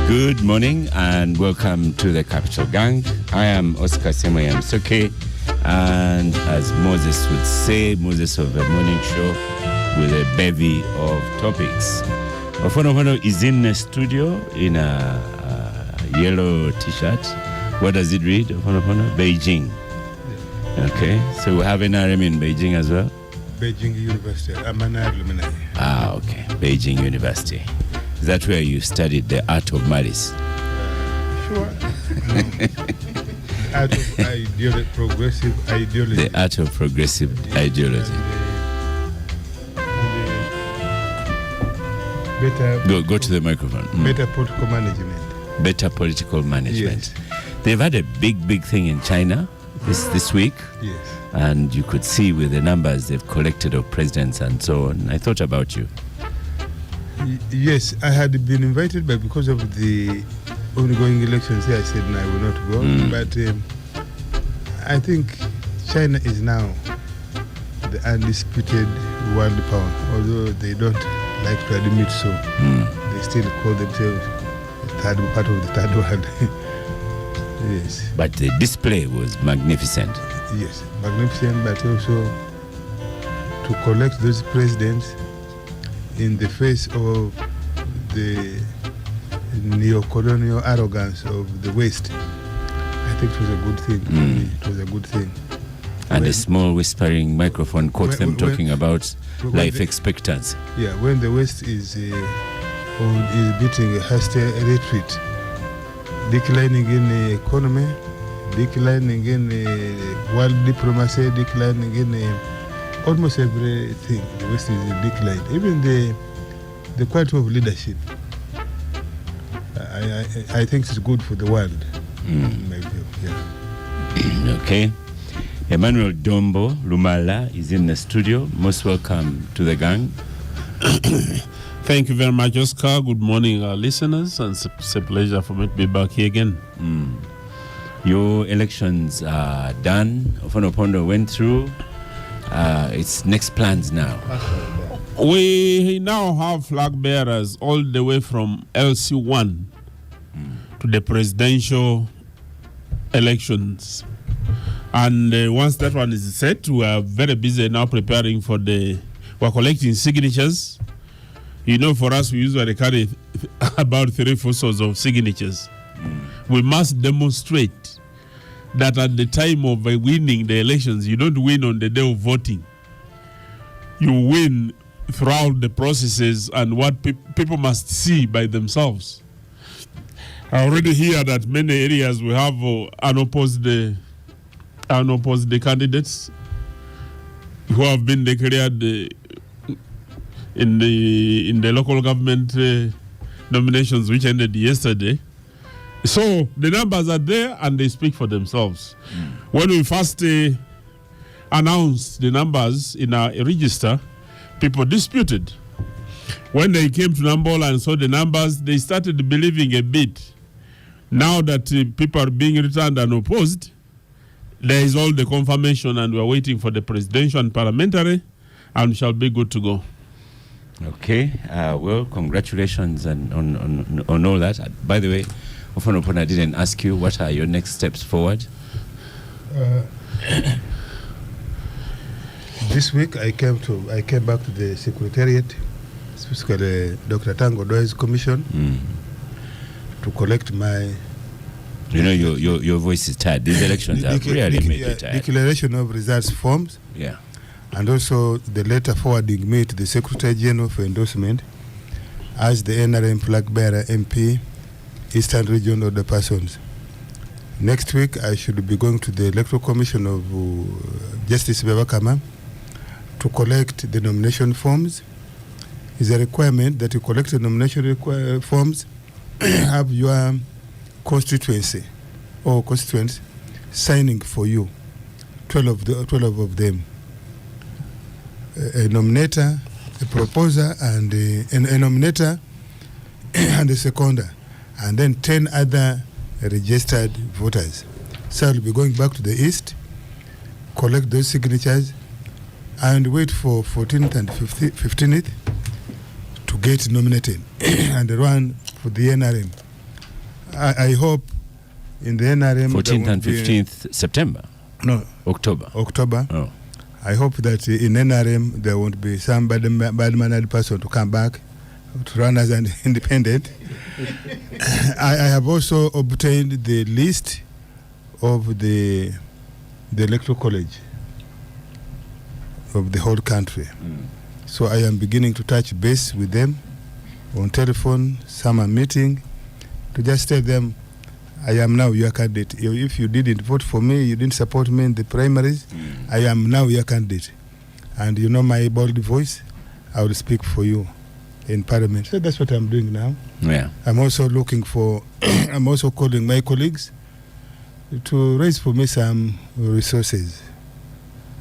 Good morning and welcome to the Capitalgang. I am Oscar Semoyam Soke, and as Moses would say, Moses of the morning show with a bevy of topics. Ofono is in the studio in a yellow t-shirt. What does it read? Ofono? Beijing. Okay, so we have an RM in Beijing as well? Beijing University. I'm an alumni. Okay. Beijing University. Is that where you studied the art of malice? Sure. No. Art of progressive ideology. The art of progressive ideology. Go to the microphone. Better political management. Better political management. Yes. They've had a big thing in China this week. Yes. And you could see with the numbers they've collected of presidents and so on. I thought about you. Yes, I had been invited, but because of the ongoing elections here, I said no, I will not go. But I think China is now the undisputed world power, although they don't like to admit so. They still call themselves part of the third world. Yes. But the display was magnificent. Yes, magnificent, but also to collect those presidents in the face of the neo-colonial arrogance of the West. I think it was a good thing. It was a good thing. And a small whispering microphone caught them talking about life expectancy. Yeah, when the West is beating a hasty retreat, declining in the economy, declining in world diplomacy, declining in almost everything. The West is in decline. Even the quality of leadership. I think it's good for the world. In my view. Yeah. Okay. Emmanuel Dombo Lumala is in the studio. Most welcome to the gang. Thank you very much, Oscar. Good morning, our listeners, and it's a pleasure for me to be back here again. Your elections are done. Ofono went through. It's next plans now. We now have flag bearers all the way from LC1 to the presidential elections. And once that one is set, we are very busy now preparing for we're collecting signatures. You know, for us, we usually carry about 3/4 of signatures. We must demonstrate that at the time of winning the elections, you don't win on the day of voting. You win throughout the processes and what people must see by themselves. I already hear that many areas we have unopposed candidates who have been declared in the local government nominations, which ended yesterday. So the numbers are there and they speak for themselves. When we first announced the numbers in our register, people disputed. When they came to Nambola and saw the numbers, they started believing a bit. Now that people are being returned and opposed, there is all the confirmation and we're waiting for the presidential and parliamentary, and shall be good to go. Okay. Well, congratulations on all that. By the way, Ofonopona didn't ask you, what are your next steps forward? This week I came back to the Secretariat, specifically Dr. Tango Doy's commission, to collect my... You know, your voice is tired. These elections have really made you tired. Declaration of results forms. Yeah. And also the letter forwarding me to the Secretary General for endorsement as the NRM flag bearer MP, Eastern Region of the Persons. Next week I should be going to the Electoral Commission of Justice Bebakama to collect the nomination forms. It's a requirement that you collect the nomination forms, have your constituency or constituents signing for you, 12 of them. A nominator, a proposer, and a nominator, and a seconder, and then 10 other registered voters. So I'll be going back to the East, collect those signatures, and wait for 14th and 15th to get nominated and run for the NRM. I hope in the NRM 14th and 15th September. No, October. Oh. I hope that in NRM there won't be some bad-mannered person to come back to run as an independent. I have also obtained the list of the electoral college of the whole country. So I am beginning to touch base with them on telephone. Some are meeting to just tell them, I am now your candidate. If you didn't vote for me, you didn't support me in the primaries, I am now your candidate. And you know my bold voice, I will speak for you in Parliament. So that's what I'm doing now. Yeah. I'm also looking for, I'm also calling my colleagues to raise for me some resources.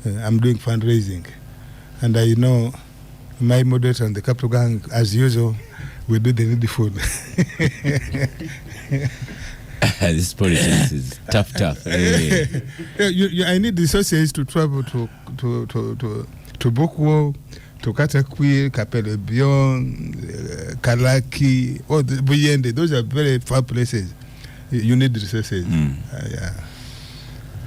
I'm doing fundraising. And I know my moderator and the Capitalgang, as usual, will do the needful. This politics is tough. I need resources to travel to Bukwo, to Katakwi, Kapelebion, Kalaki, or the Buyende. Those are very far places. You need resources. Yeah.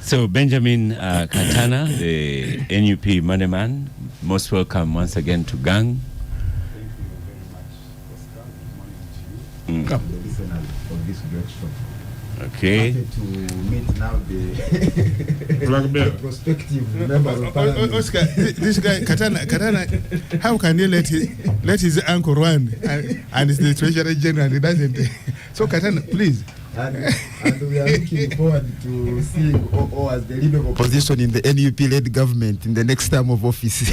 So Benjamin Katana, the NUP money man, most welcome once again to Gang. Thank you very much, Oscar. Good morning to you, the listeners of this great show. Okay. Happy to meet now the prospective member of Parliament. Oscar, this guy Katana, how can you let his uncle run and he's the Treasury General? He doesn't. So Katana, please. And we are looking forward to seeing O as the leader of opposition in the NUP-led government in the next term of office.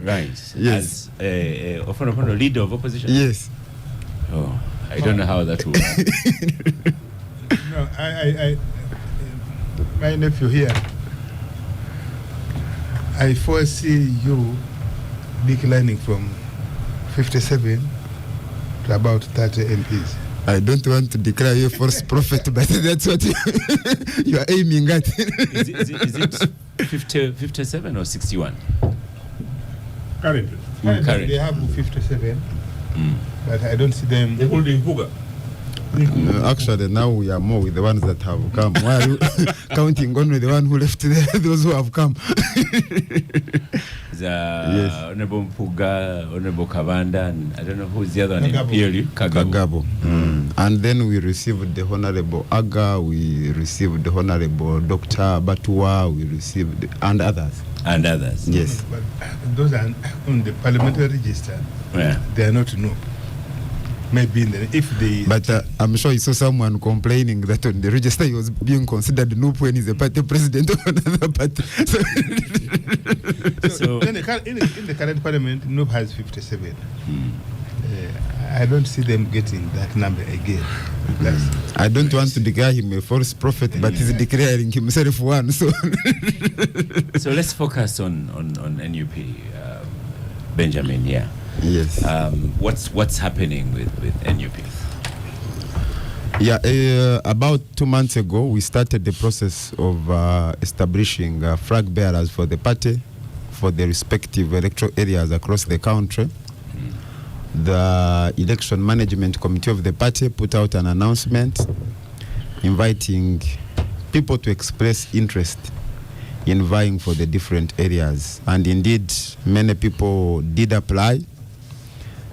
Right. Yes. As often leader of opposition? Yes. Oh, I don't know how that will work. No, I my nephew here, I foresee you declining from 57 to about 30 MPs. I don't want to declare you a false prophet, but that's what you are aiming at. Is it 57 or 61? Currently. Currently they have 57, but I don't see them. They're holding Huga. Actually, now we are more with the ones that have come. Why are you counting only the one who left there, those who have come? Yes. Honorable Mpuga, Honorable Kavanda, and I don't know who's the other one. Kagabo. And then we received the Honorable Aga, we received the Honorable Dr. Batua, we received, and others. And others. Yes. But those are on the parliamentary register. Yeah. They are not known. Maybe if they. But I'm sure you saw someone complaining that on the register he was being considered noob when he's a party president of another party. So in the current parliament, noob has 57. I don't see them getting that number again. I don't want to declare him a false prophet, but he's declaring himself one. So let's focus on NUP, Benjamin. Yeah. Yes. What's happening with NUP? Yeah, about 2 months ago, we started the process of establishing flag bearers for the party for the respective electoral areas across the country. The election management committee of the party put out an announcement inviting people to express interest in vying for the different areas. And indeed, many people did apply.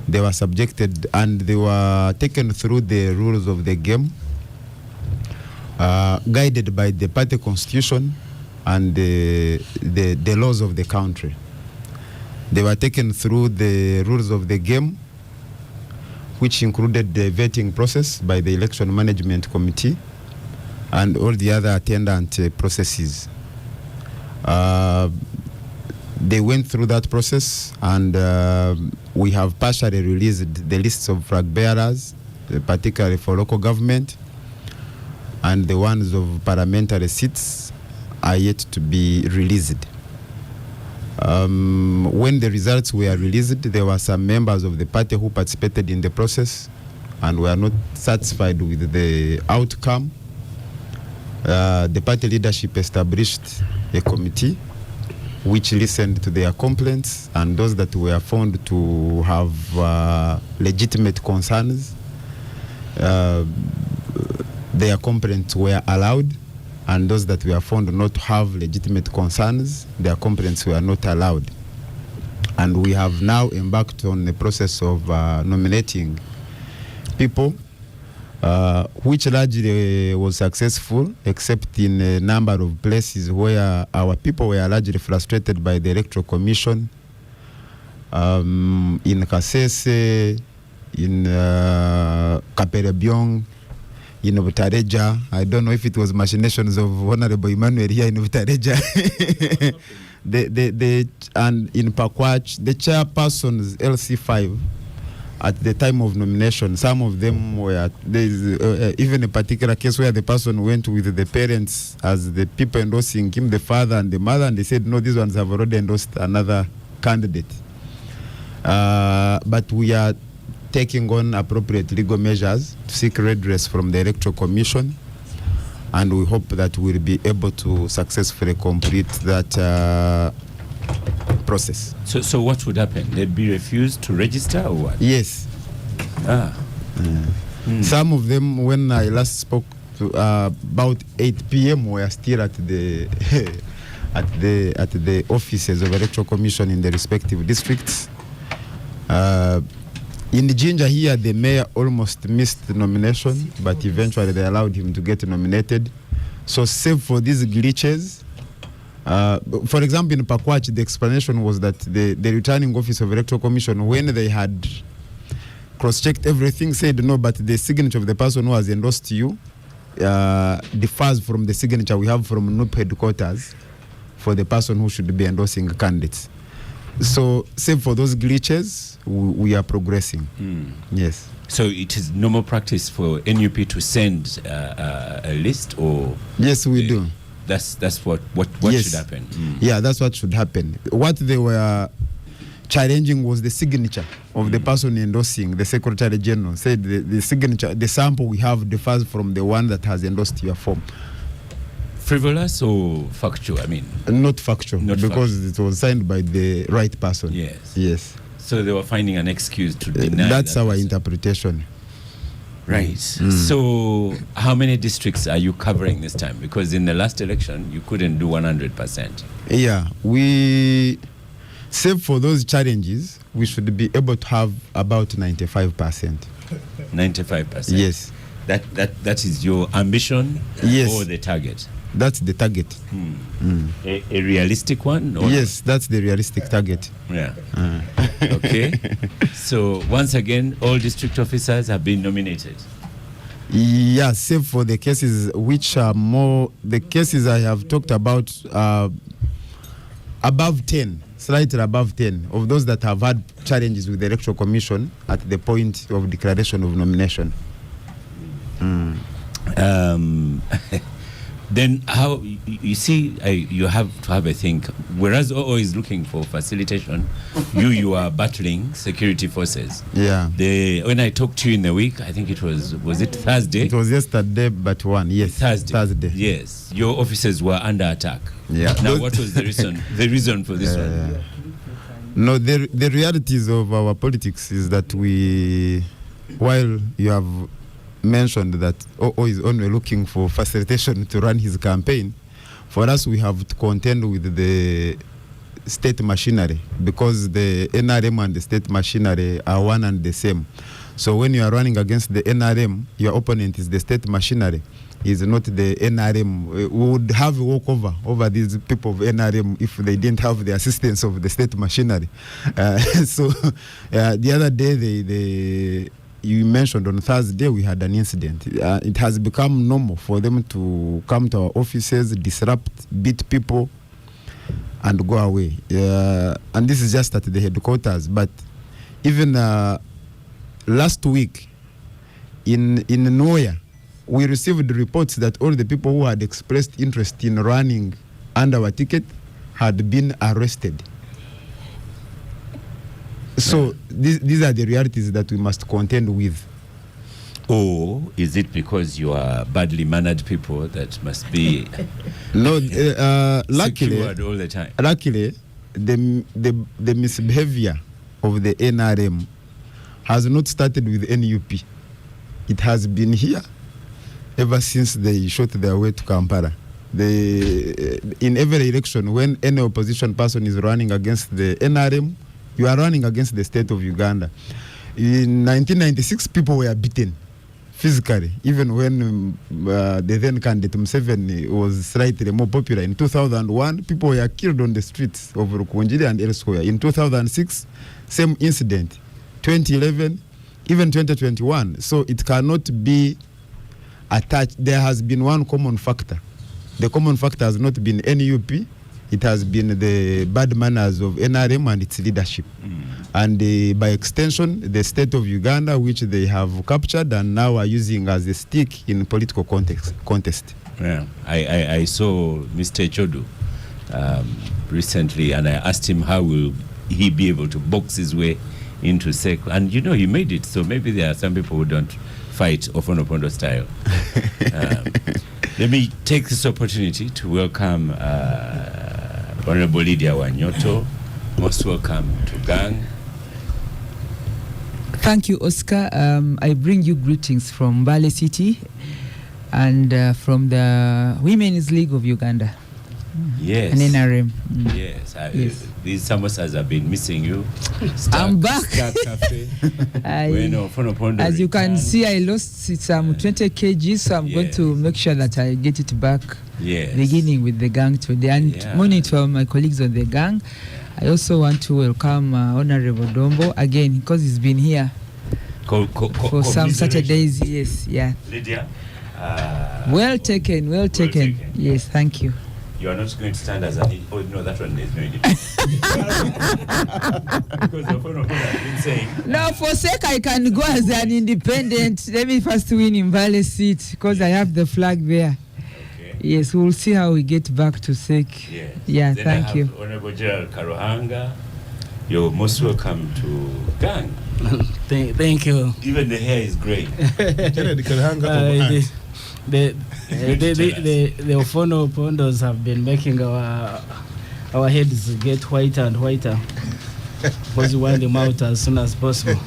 They were subjected and they were taken through the rules of the game, guided by the party constitution and the laws of the country. They were taken through the rules of the game, which included the vetting process by the election management committee and all the other attendant processes. They went through that process, and we have partially released the lists of flag bearers, particularly for local government, and the ones of parliamentary seats are yet to be released. When the results were released, there were some members of the party who participated in the process and were not satisfied with the outcome. The party leadership established a committee which listened to their complaints, and those that were found to have legitimate concerns, their complaints were allowed, and those that were found not to have legitimate concerns, their complaints were not allowed. And we have now embarked on the process of nominating people, which largely was successful, except in a number of places where our people were largely frustrated by the Electoral Commission. In Kasese, in Capitalgang, in Butareja. I don't know if it was machinations of Honorable Emmanuel here in Butareja. And in Pakwach, the chairpersons LC5 at the time of nomination, some of them were, there's even a particular case where the person went with the parents as the people endorsing him, the father and the mother, and they said, no, these ones have already endorsed another candidate. But we are taking on appropriate legal measures to seek redress from the Electoral Commission, and we hope that we'll be able to successfully complete that process. So what would happen? They'd be refused to register or what? Yes. Some of them, when I last spoke to about 8 p.m., were still at the at the offices of Electoral Commission in the respective districts. In the Jinja here, the mayor almost missed the nomination, but eventually they allowed him to get nominated. So save for these glitches, for example, in Pakwach, the explanation was that the returning office of Electoral Commission, when they had cross-checked everything, said no, but the signature of the person who has endorsed you differs from the signature we have from NUP headquarters for the person who should be endorsing candidates. So, save for those glitches, we are progressing. Yes. So it is normal practice for NUP to send a list, or yes, we do. That's what yes. should happen. Yeah, that's what should happen. What they were challenging was the signature of the person endorsing. The Secretary General said the signature, the sample we have differs from the one that has endorsed your form. Frivolous or factual? I mean, not factual, not because factual. It was signed by the right person. Yes. Yes. So they were finding an excuse to deny. That's that our person. Interpretation. Right. So how many districts are you covering this time? Because in the last election, you couldn't do 100%. Yeah, we, save for those challenges, we should be able to have about 95%. 95%? Yes. That is your ambition? Yes. Or the target? That's the target. A realistic one? Or yes, that's the realistic target. Yeah. Okay. So once again, all district officers have been nominated. Yeah, save for the cases which are more, the cases I have talked about, above 10, slightly above 10, of those that have had challenges with the Electoral Commission at the point of declaration of nomination. Then how, you see, you have to have a think. Whereas OO is looking for facilitation, you are battling security forces. Yeah. When I talked to you in the week, I think it was it Thursday? It was yesterday, but one, yes. Thursday. Yes. Your officers were under attack. Yeah. Now, what was the reason? The reason for this one? No, the realities of our politics is that we, while you have mentioned that OO is only looking for facilitation to run his campaign, for us we have to contend with the state machinery, because the NRM and the state machinery are one and the same. So when you are running against the NRM, your opponent is the state machinery, is not the NRM. We would have a walkover over these people of NRM if they didn't have the assistance of the state machinery. So the other day, you mentioned on Thursday we had an incident. It has become normal for them to come to our offices, disrupt, beat people, and go away. And this is just at the headquarters. But even last week in Noya, we received reports that all the people who had expressed interest in running under our ticket had been arrested. So these are the realities that we must contend with. Or is it because you are badly mannered people that must be no, luckily, secured all the time? Luckily, the misbehavior of the NRM has not started with NUP. it has been here ever since they shot their way to Kampala. In every election, when any opposition person is running against the NRM, you are running against the state of Uganda. In 1996, people were beaten physically, even when the then candidate Museveni was slightly more popular. In 2001, people were killed on the streets of Rukunjiri and elsewhere. In 2006, same incident. 2011, even 2021. So it cannot be attached. There has been one common factor. The common factor has not been NUP. It has been the bad manners of NRM and its leadership. And by extension, the state of Uganda, which they have captured and now are using as a stick in political contest. Yeah. I saw Mr. Chodu recently, and I asked him how will he be able to box his way into SEC. And you know, he made it. So maybe there are some people who don't fight Ofonopondo style. Let me take this opportunity to welcome Honorable Lydia Wanyoto. Most welcome to Gang. Thank you, Oscar. I bring you greetings from Mbale City and from the Women's League of Uganda. Yes. And NRM. Yes. Yes. These samosas have been missing you. I'm back. Star Cafe. As you can see, I lost some 20 kgs, so I'm going to make sure that I get it back. Yes. Beginning with the gang today. And morning to my colleagues on the gang. I also want to welcome Honorable Dombo again, because he's been here for some Saturdays. Yes, yeah. Lydia. Well taken. Yes, thank you. You are not going to stand as an... Oh, no, that one is no independent. Because the phone has been saying... No, for sake I can go as an independent. Let me first win in Valley seat, because I have the flag there. Okay. Yes, we'll see how we get back to SEC. Yes. Yeah, then thank you. Honorable Gerald Karuhanga. You're most welcome to Gang. Thank you. Even the hair is grey. Gerald Karuhanga the Ofono Pondos have been making our heads get whiter and whiter because we want them out as soon as possible.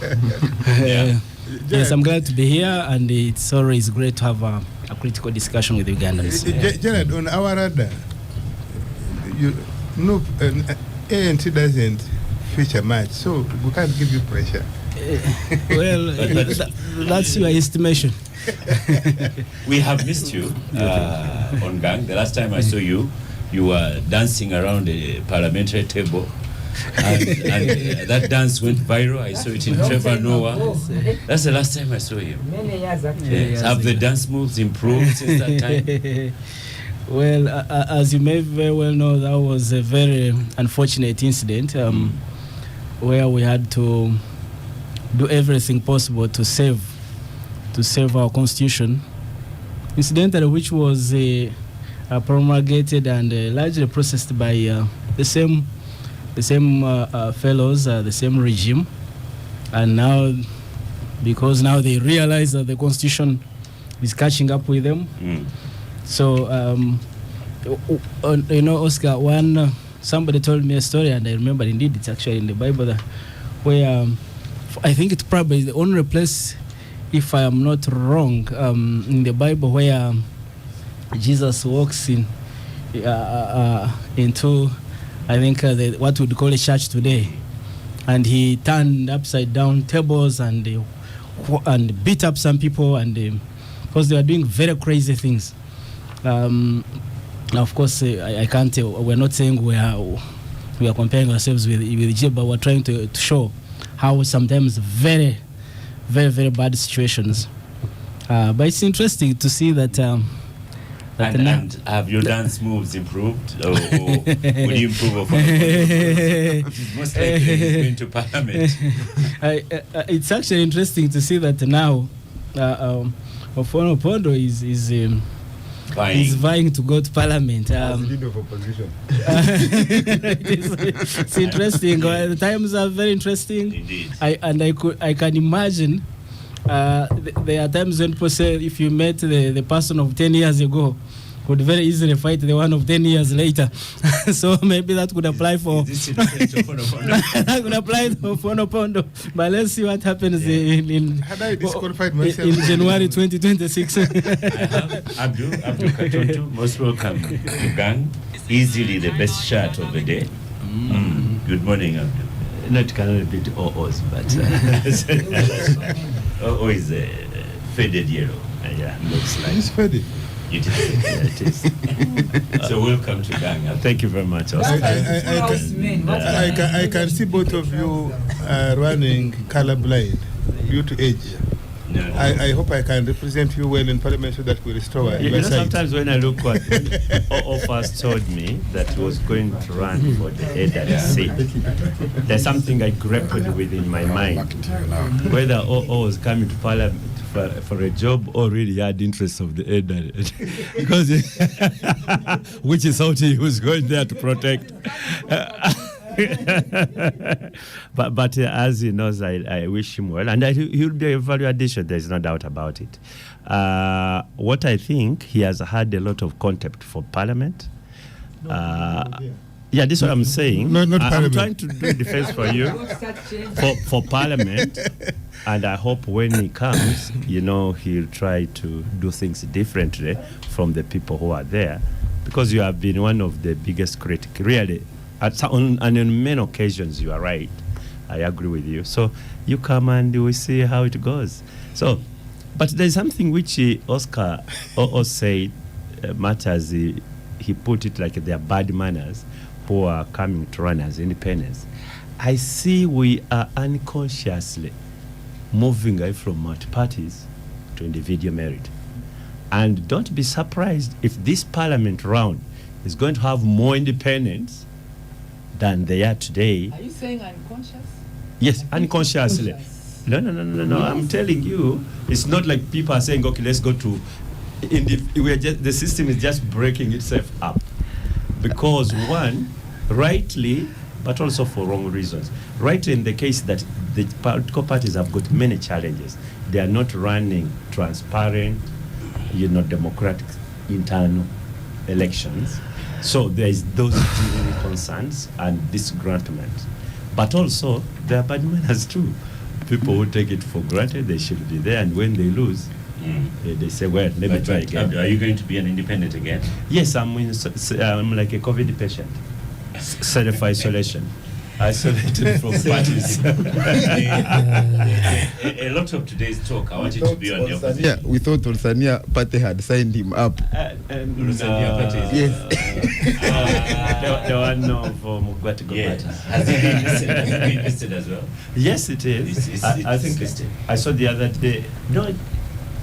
Yes, I'm glad to be here, and it's always great to have a critical discussion with Ugandans. Jared, on our radar, ANC doesn't feature much, so we can't give you pressure. Well, that's your estimation. We have missed you on Gang. The last time I saw you, you were dancing around a parliamentary table. And that dance went viral. I saw it in Trevor Noah. That's the last time I saw you. Many years actually. Yes. Have the dance moves improved since that time? Well, as you may very well know, that was a very unfortunate incident where we had to do everything possible to save our constitution, incidentally, which was promulgated and largely processed by the same fellows, the same regime, and now, because now they realize that the constitution is catching up with them. So, you know, Oscar, somebody told me a story, and I remember indeed it's actually in the Bible where I think it's probably the only place, if I am not wrong, in the Bible where Jesus walks into, I think, what we'd call a church today, and he turned upside down tables and beat up some people, and because they were doing very crazy things. Of course, I can't. We're not saying we are comparing ourselves with Jesus, but we're trying to show how sometimes very, very, very bad situations. But it's interesting to see that. And have your dance moves improved, or will you improve upon it? Most likely he's going to Parliament. It's actually interesting to see that now Ofono Pondo is vying to go to Parliament. As leader of opposition. It's interesting. The times are very interesting. Indeed. I can imagine. There are times when people say if you met the person of 10 years ago, could very easily fight the one of 10 years later. So maybe that could apply for that could apply for Fonopondo. But let's see what happens in January 2026. I have Abdul Katonto, most welcome to Gang. Easily the best shirt of the day. Good morning, Abdul. Not kind of a bit OOs, but OO is faded yellow. Yeah, looks like It's faded. it is. yeah, it is. So welcome to Gang. Thank you very much. I can see both of you running colorblind due to age. No. I hope I can represent you well in Parliament so that we restore You know, eyesight. sometimes when I look at OO first told me that he was going to run for the ADC, there's something I grappled with in my mind. Whether OO was coming to Parliament for a job or really had interest of the ADC. Because which is what he was going there to protect. but as he knows, I wish him well, and he'll be a value addition. There's no doubt about it. What I think, he has had a lot of contempt for Parliament. Yeah, this is what I'm saying. Not I'm Parliament. trying to do defense for you for Parliament, and I hope when he comes, he'll try to do things differently from the people who are there, because you have been one of the biggest critics, really. And on many occasions, you are right. I agree with you. So you come and we see how it goes. So, but there's something which Oscar said matters. He put it like they are bad manners who are coming to run as independents. I see we are unconsciously moving away from multi-parties to individual merit. And don't be surprised if this parliament round is going to have more independents than they are today. Are you saying unconscious? Yes, unconsciously. No. I'm telling you, it's not like people are saying, okay, let's go to. The system is just breaking itself up, because one, rightly, but also for wrong reasons. Rightly, in the case that the political parties have got many challenges, they are not running transparent, democratic internal elections. So there is those genuine concerns and disgruntlement. But also, there are bad manners too. People who take it for granted, they should be there, and when they lose, they say, well, let me try again. Are you going to be an independent again? Yes, I'm like a COVID patient. Self-isolation. Isolated from parties. A lot of today's talk, I want you to be on your position. Yeah, we thought Tanzania party had signed him up. Yes. The one of Mugwati Yes. Gobata. Has it been listed as well? Yes, it is. I think listed. I saw the other day. No,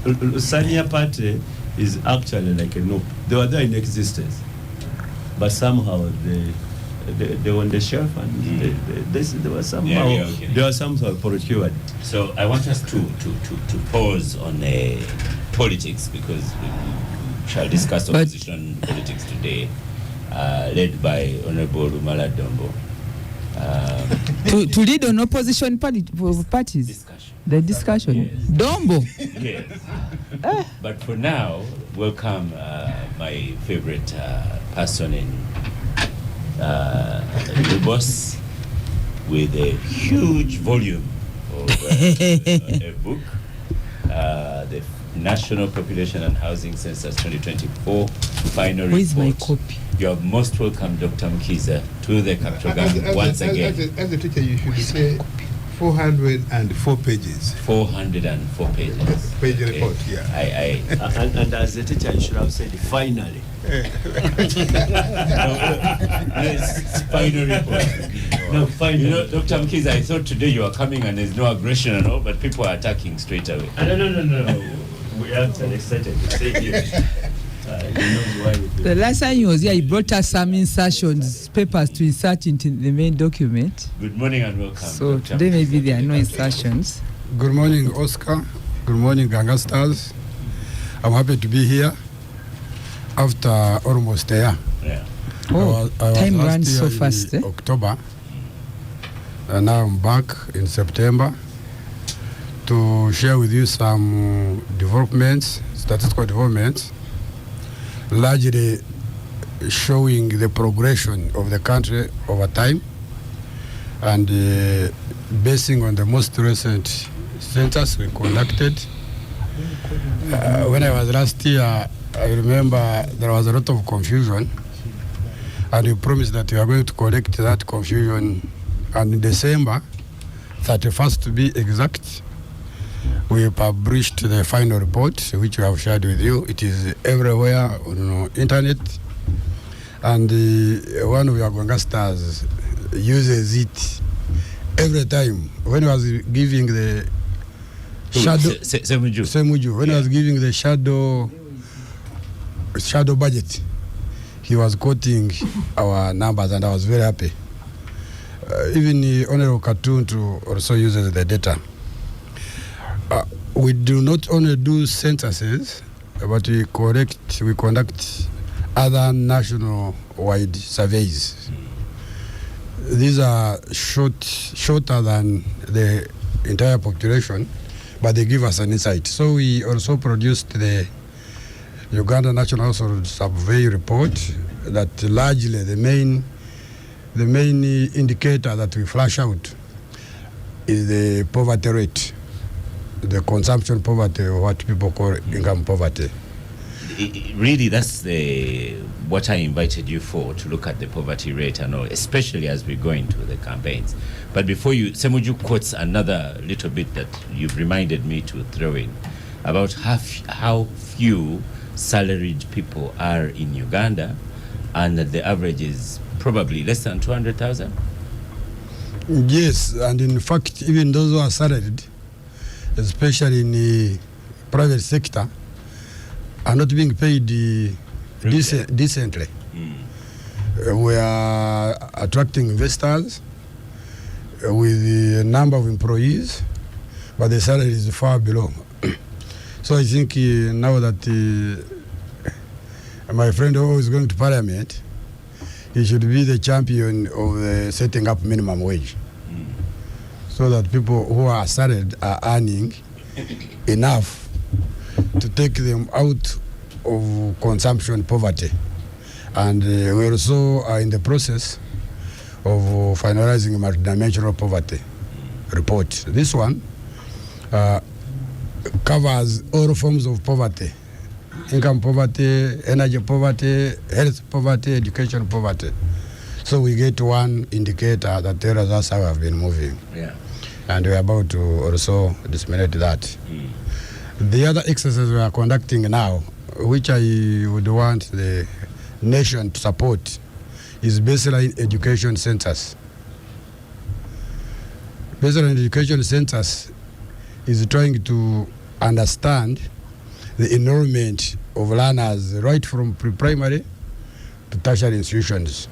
Sania party is actually like a no. They were there in existence, but somehow they were on the shelf, and they were somehow they were somehow procured. So I want us to pause on politics, because we shall discuss opposition politics today, led by Honorable Umala Dombo. To lead on opposition parties? Discussion. The discussion? Yes. Dombo? Yes. But for now, welcome my favorite person in the boss, with a huge volume of a book, the National Population and Housing Census 2024 final report. Where's my copy? You are most welcome, Dr. Mkiza, to the Capitalgang once again. As a teacher, you should say 404 pages. 404 pages. Page report, yeah. And as a teacher, I should have said finally. It's final report. No, finally. Dr. Mkiza, I thought today you were coming and there's no aggression and all, but people are attacking straight away. No. We are excited to say it. The last time he was here, he brought us some insertions, papers to insert into the main document. Good morning and welcome. So Dr. today maybe there are no insertions. Good morning, Oscar. Good morning, Ganga Stars. I'm happy to be here after almost a year. Yeah. Oh, I was time last runs so year in fast. October, and now I'm back in September to share with you some developments, statistical developments, largely showing the progression of the country over time, and basing on the most recent census we conducted. When I was last year, I remember there was a lot of confusion, and we promised that we are going to correct that confusion. And in December 31st, to be exact, we published the final report, which we have shared with you. It is everywhere on the internet, and one of your Uganda stars uses it every time. When I was giving the shadow, Semuju, when I was giving the shadow budget, he was quoting our numbers, and I was very happy. Even the Honorable Katuntu also uses the data. We do not only do censuses, but we conduct other national-wide surveys. These are shorter than the entire population, but they give us an insight. So we also produced the Uganda National Household Survey report that largely the main indicator that we flash out is the poverty rate, the consumption poverty, or what people call income poverty. Really, that's what I invited you for, to look at the poverty rate and all, especially as we go into the campaigns. But before Semuju quotes another little bit that you've reminded me to throw in about how few salaried people are in Uganda, and that the average is probably less than 200,000? Yes, and in fact, even those who are salaried, especially in the private sector, are not being paid decently. We are attracting investors with the number of employees, but the salary is far below. So I think now that my friend who is going to Parliament, he should be the champion of setting up minimum wage, so that people who are salaried are earning enough to take them out of consumption poverty. And we also are in the process of finalizing a multidimensional poverty report. This one covers all forms of poverty: income poverty, energy poverty, health poverty, education poverty. So we get one indicator that tells us how we have been moving. Yeah. And we're about to also disseminate that. The other exercise we are conducting now, which I would want the nation to support, is baseline education census. Baseline education census is trying to understand the enrollment of learners right from pre-primary to tertiary institutions.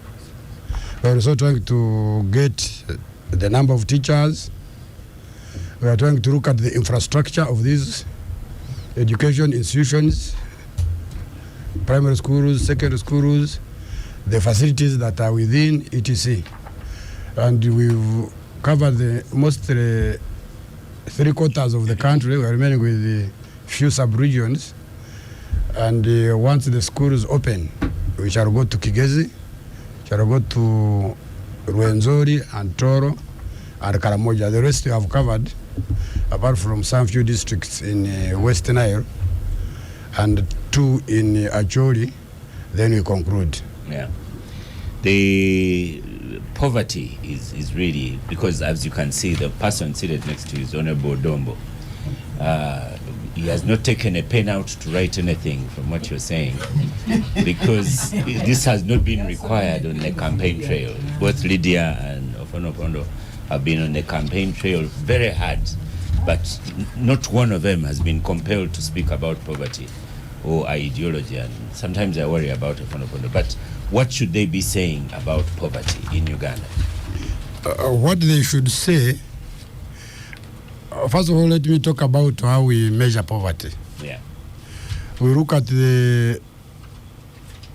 We are also trying to get the number of teachers. We are trying to look at the infrastructure of these education institutions, primary schools, secondary schools, the facilities that are within ETC. And we've covered the mostly 3/4 of the country. We are remaining with the few sub-regions. And once the schools open, we shall go to Kigezi, shall go to Rwenzori and Toro and Karamoja. The rest we have covered, apart from some few districts in West Nile and 2 in Acholi. Then we conclude. Yeah. The poverty is really, because as you can see, the person seated next to you is Honorable Dombo. He has not taken a pen out to write anything from what you're saying, because this has not been required on the campaign trail. Both Lydia and Ofono have been on the campaign trail very hard, but not one of them has been compelled to speak about poverty or ideology. And sometimes I worry about Ofono. But what should they be saying about poverty in Uganda? What they should say, first of all, let me talk about how we measure poverty. Yeah. We look at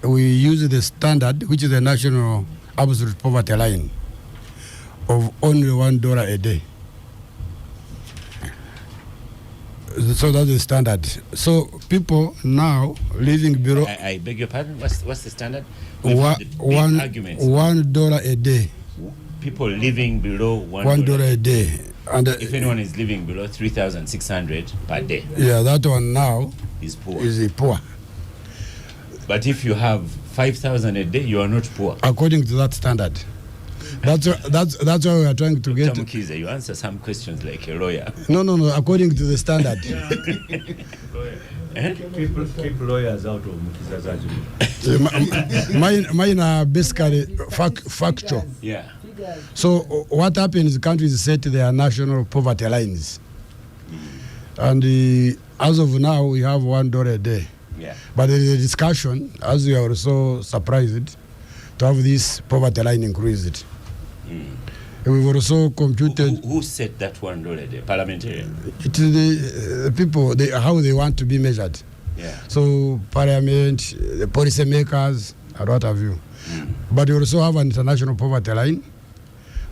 we use the standard, which is the national absolute poverty line, of only $1 a day. So that's the standard. So people now living below. I beg your pardon. What's the standard? $1 a day. People living below $1 a day. And if anyone is living below 3,600 per day, yeah, that one now is poor. Is poor. But if you have 5,000 a day, you are not poor. According to that standard. That's why we are trying to get. Mukiza, you answer some questions like a lawyer. No. According to the standard. Keep lawyers out of Mukiza's argument. Mine are basically factual. Yeah. So what happens? Countries set their national poverty lines, and as of now we have $1 a day. Yeah. But there is a discussion, as we are also surprised, to have this poverty line increased. We've also computed. Who set that $1 a day? Parliamentarian. It is the people, how they want to be measured. Yeah. So Parliament, the policy makers, and what have you. But we also have an international poverty line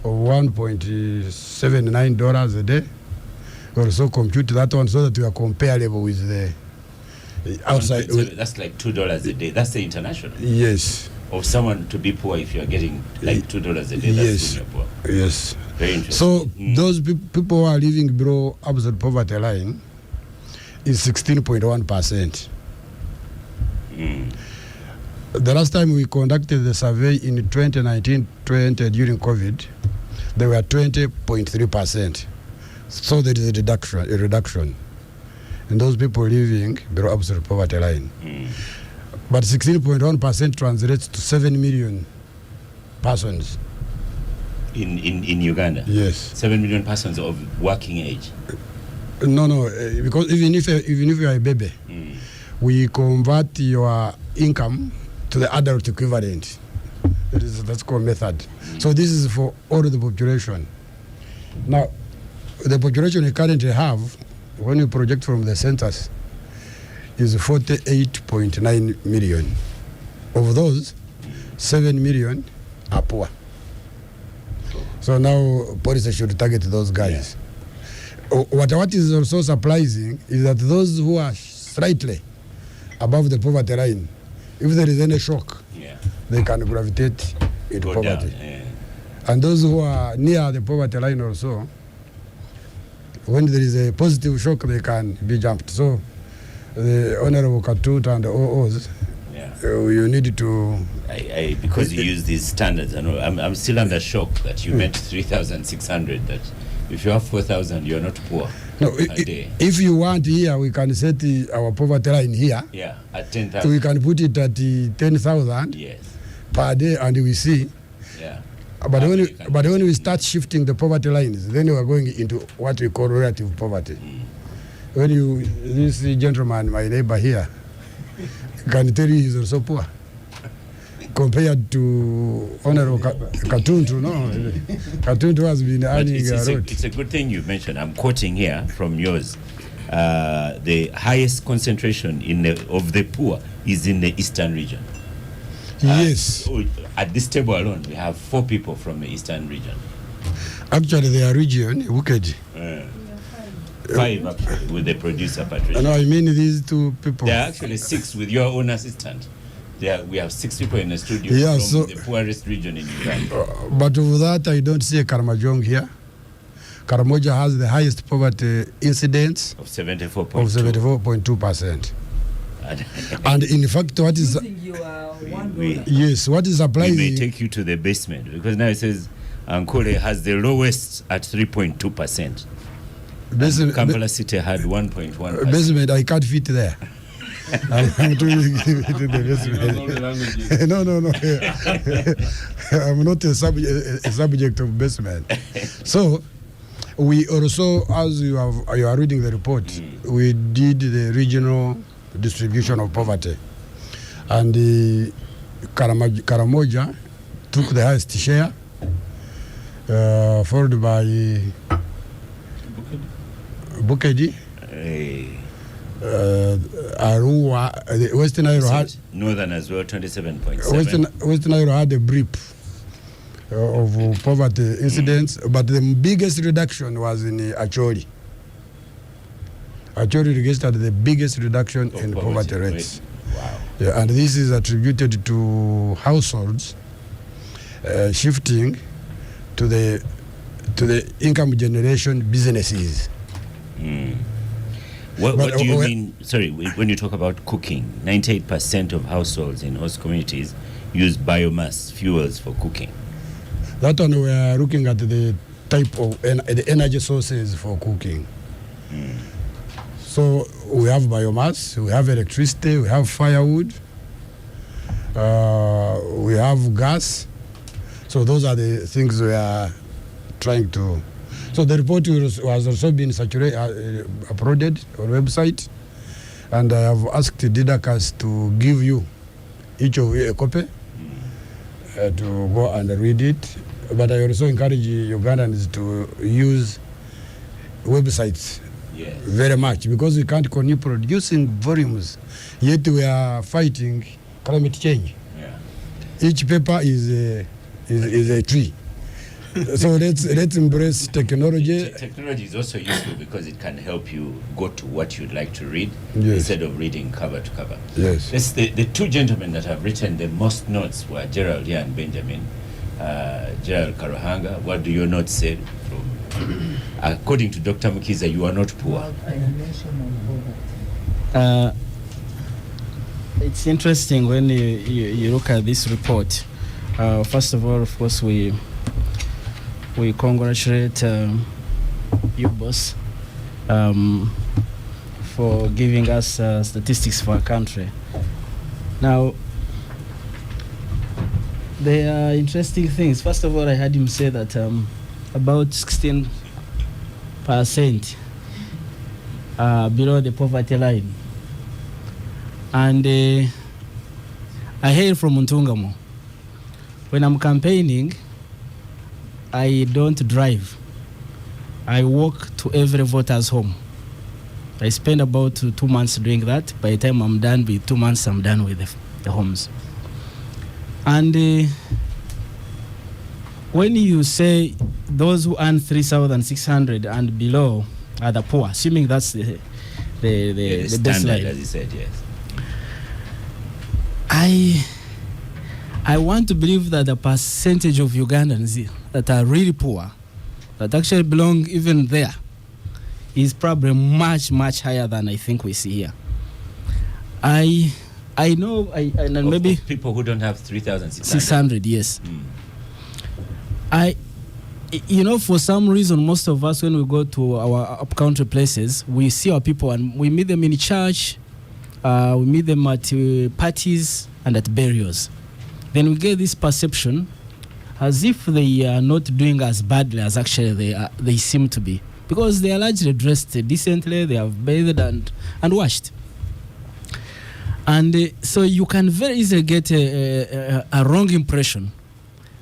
of $1.79 a day. We also compute that one so that we are comparable with the outside. That's like $2 a day. That's the international. Yes. Of someone to be poor if you are getting like $2 a day. That's when you're poor. Yes. Very interesting. So those people who are living below absolute poverty line is 16.1%. The last time we conducted the survey in 2019-20 during COVID, they were 20.3%. So there is a reduction in those people living below absolute poverty line. But 16.1% translates to 7 million persons. In Uganda? Yes. 7 million persons of working age? No, because even if you are a baby, we convert your income to the adult equivalent. That's called method. So this is for all the population. Now, the population we currently have, when we project from the census, is 48.9 million. Of those, 7 million are poor. So now policy should target those guys. Yeah. What is also surprising is that those who are slightly above the poverty line, if there is any shock, they can gravitate into poverty. And those who are near the poverty line also, when there is a positive shock, they can be jumped. So the Honorable Katut and the OOs, you need to... because you use these standards, I'm still under shock that you meant 3,600, that if you have 4,000, you're not poor. No, if you want here, we can set our poverty line here. Yeah, at 10,000. We can put it at 10,000 per day, and we see. Yeah. But when we start shifting the poverty lines, then we are going into what we call relative poverty. When this gentleman, my neighbor here, can tell you he's also poor compared to Honorable Katuntu. No, Katuntu has been earning a lot. It's a good thing you mentioned. I'm quoting here from yours. The highest concentration of the poor is in the eastern region. Yes. At this table alone, we have 4 people from the eastern region. Actually, their region, Wukeji. 5 actually, with the producer Patricia. No, I mean these 2 people. There are actually 6 with your own assistant. We have 6 people in the studio from the poorest region in Uganda. But of that, I don't see Karamojong here. Karamoja has the highest poverty incidence of 74.2%. And in fact, what is what is surprising? We may take you to the basement, because now it says Ankole has the lowest at 3.2%. Kampala City had 1.1%. Basement, I can't fit there. I'm too big to the basement. No. I'm not a subject of basement. So we also, as you are reading the report, we did the regional distribution of poverty, and Karamoja took the highest share, followed by Bukeji, Arua, Western Nile had Northern as well, 27.7. Western Nile had a blip of poverty incidents, but the biggest reduction was in Acholi. actually registered the biggest reduction in poverty rates. Wow. Yeah, and this is attributed to households shifting to the income generation businesses. What do you mean? Sorry, when you talk about cooking, 98% of households in host communities use biomass fuels for cooking. That one we are looking at the type of the energy sources for cooking. So we have biomass, we have electricity, we have firewood, we have gas. So those are the things we are trying to. So the report was also been uploaded on website, and I have asked Didakas to give you each of you a copy to go and read it. But I also encourage Ugandans to use websites very much, because we can't continue producing volumes, yet we are fighting climate change. Each paper is a tree. So let's embrace technology. Technology is also useful because it can help you go to what you'd like to read instead of reading cover to cover. Yes. The two gentlemen that have written the most notes were Gerald here and Benjamin. Gerald Karuhanga, what do your notes say? According to Dr. Mukiza, you are not poor. It's interesting when you look at this report. First of all, of course, we congratulate you, boss, for giving us statistics for our country. Now, there are interesting things. First of all, I heard him say that about 16% below the poverty line. And I hail from Ntungamo. When I'm campaigning, I don't drive. I walk to every voter's home. I spend about 2 months doing that. By the time I'm done with 2 months, I'm done with the homes. And when you say those who earn 3,600 and below are the poor, assuming that's the standard, as you said, yes. I want to believe that the percentage of Ugandans that are really poor, that actually belong even there, is probably much, much higher than I think we see here. I know, and maybe people who don't have 3,600. 600, yes. For some reason, most of us, when we go to our up-country places, we see our people and we meet them in church, we meet them at parties and at burials. Then we get this perception as if they are not doing as badly as actually they seem to be, because they are largely dressed decently, they have bathed and washed. And so you can very easily get a wrong impression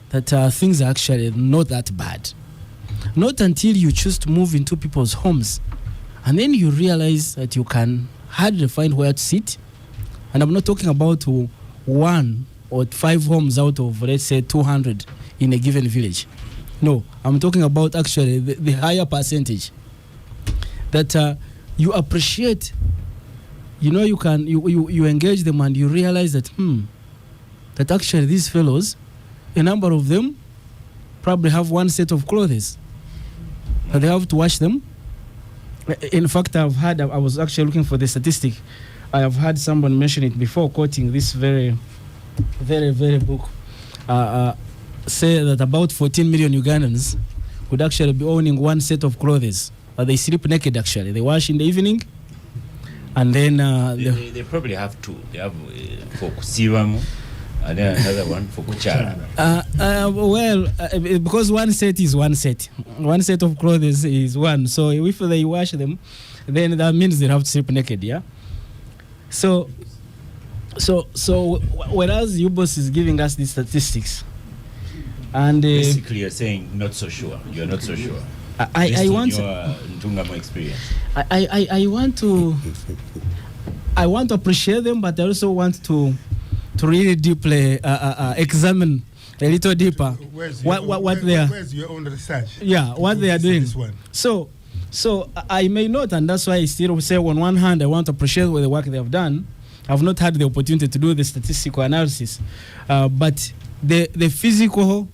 that things are actually not that bad. Not until you choose to move into people's homes, and then you realize that you can hardly find where to sit. And I'm not talking about 1 or 5 homes out of, let's say, 200 in a given village. No, I'm talking about actually the higher percentage that you appreciate. You engage them and you realize that that actually these fellows, a number of them probably have one set of clothes, but they have to wash them. In fact, I was actually looking for the statistic. I have heard someone mention it before, quoting this very, very, very book, say that about 14 million Ugandans would actually be owning one set of clothes. They sleep naked, actually. They wash in the evening, and then they probably have two. They have for Kusiwamu, and then another one for Kuchara. Because one set is one set. One set of clothes is one. So if they wash them, then that means they have to sleep naked, yeah? So whereas UBOS is giving us these statistics, and basically you're saying not so sure. You're not so sure. I want your Ntungamo experience. I want to appreciate them, but I also want to really deeply examine a little deeper where's your own research? Yeah, what they are doing. So So I may not, and that's why I still say on one hand I want to appreciate the work they have done. I've not had the opportunity to do the statistical analysis, but the physical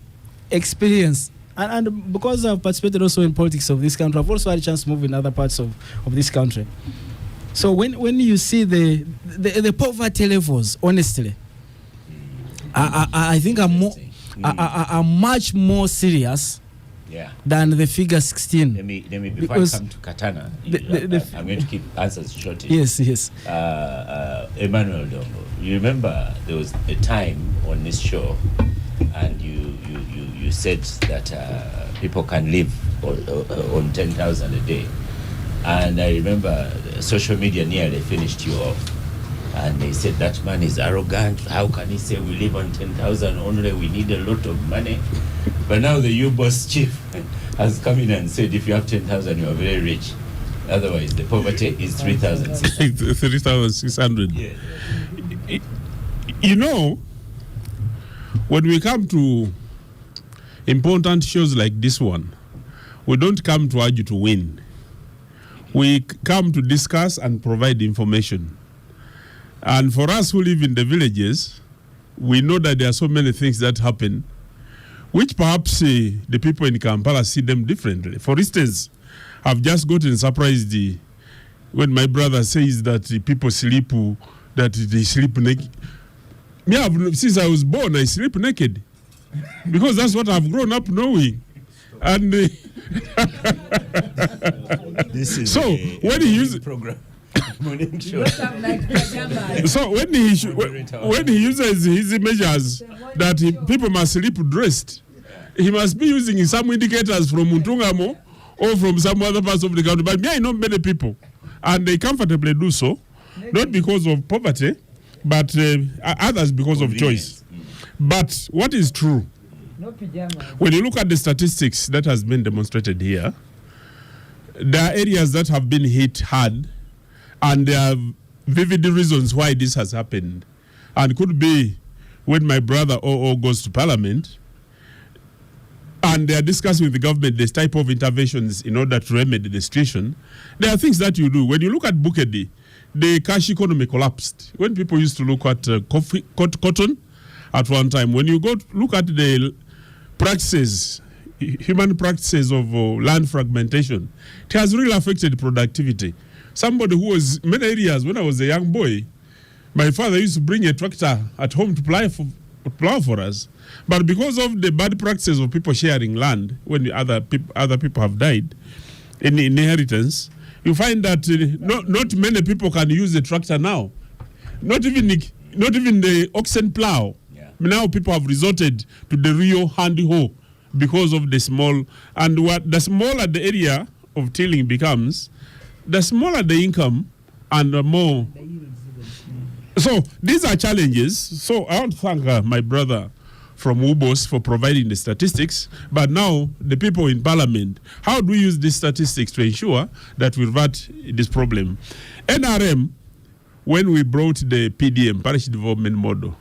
experience, and because I've participated also in politics of this country, I've also had a chance to move in other parts of this country. So when you see the poverty levels, honestly, I think are much more serious than the figure 16. Let me before I come to Katana, I'm going to keep answers short. Yes. Emmanuel Dongo, you remember there was a time on this show, and you said that people can live on 10,000 a day, and I remember social media nearly finished you off. And they said that man is arrogant. How can he say we live on 10,000 only? We need a lot of money. But now the U-Boss chief has come in and said if you have 10,000, you are very rich. Otherwise, the poverty is 3,600. 3,600. Yeah. You know, when we come to important shows like this one, we don't come to argue to win. We come to discuss and provide information. And for us who live in the villages, we know that there are so many things that happen, which perhaps the people in Kampala see them differently. For instance, I've just gotten surprised when my brother says that people sleep, that they sleep naked. Me, since I was born, I sleep naked, because that's what I've grown up knowing. And this is so when he uses program. So when he uses his measures that people must sleep dressed, he must be using some indicators from Muntungamo or from some other parts of the country. But me, I know many people, and they comfortably do so, not because of poverty, but others because of choice. But what is true, when you look at the statistics that has been demonstrated here, there are areas that have been hit hard, and there are vivid reasons why this has happened. And could be when my brother OO goes to Parliament and they are discussing with the government this type of interventions in order to remedy the situation. There are things that you do. When you look at Bukedi, the cash economy collapsed. When people used to look at cotton at one time, when you go look at the practices, human practices of land fragmentation, it has really affected productivity. Somebody who was in many areas, when I was a young boy, my father used to bring a tractor at home to plow for us. But because of the bad practices of people sharing land, when the other people have died in inheritance, you find that not many people can use the tractor now. Not even the oxen plow. Yeah. Now people have resorted to the real handy hoe because of the small. And what the smaller the area of tilling becomes, the smaller the income and the more. So these are challenges. So I want to thank my brother from UBOS for providing the statistics. But now the people in Parliament, how do we use these statistics to ensure that we revert this problem? NRM, when we brought the PDM, Parish Development Model,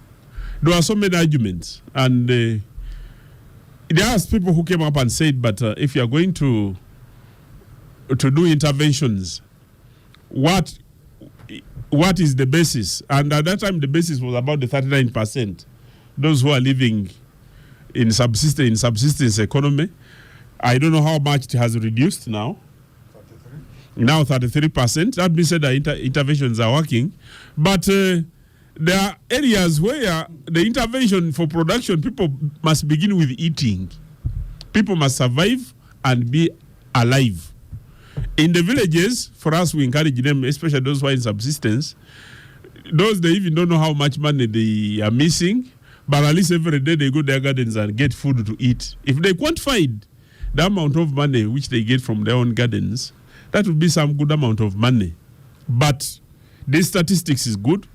there were so many arguments. And there are people who came up and said, but if you are going to do interventions, what is the basis? And at that time, the basis was about the 39%. Those who are living in subsistence economy. I don't know how much it has reduced now. 33? Now 33%. That means that the interventions are working. But there are areas where the intervention for production, people must begin with eating. People must survive and be alive. In the villages, for us, we encourage them, especially those who are in subsistence. Those, they even don't know how much money they are missing, but at least every day they go to their gardens and get food to eat. If they quantified the amount of money which they get from their own gardens, that would be some good amount of money. But this statistics is good,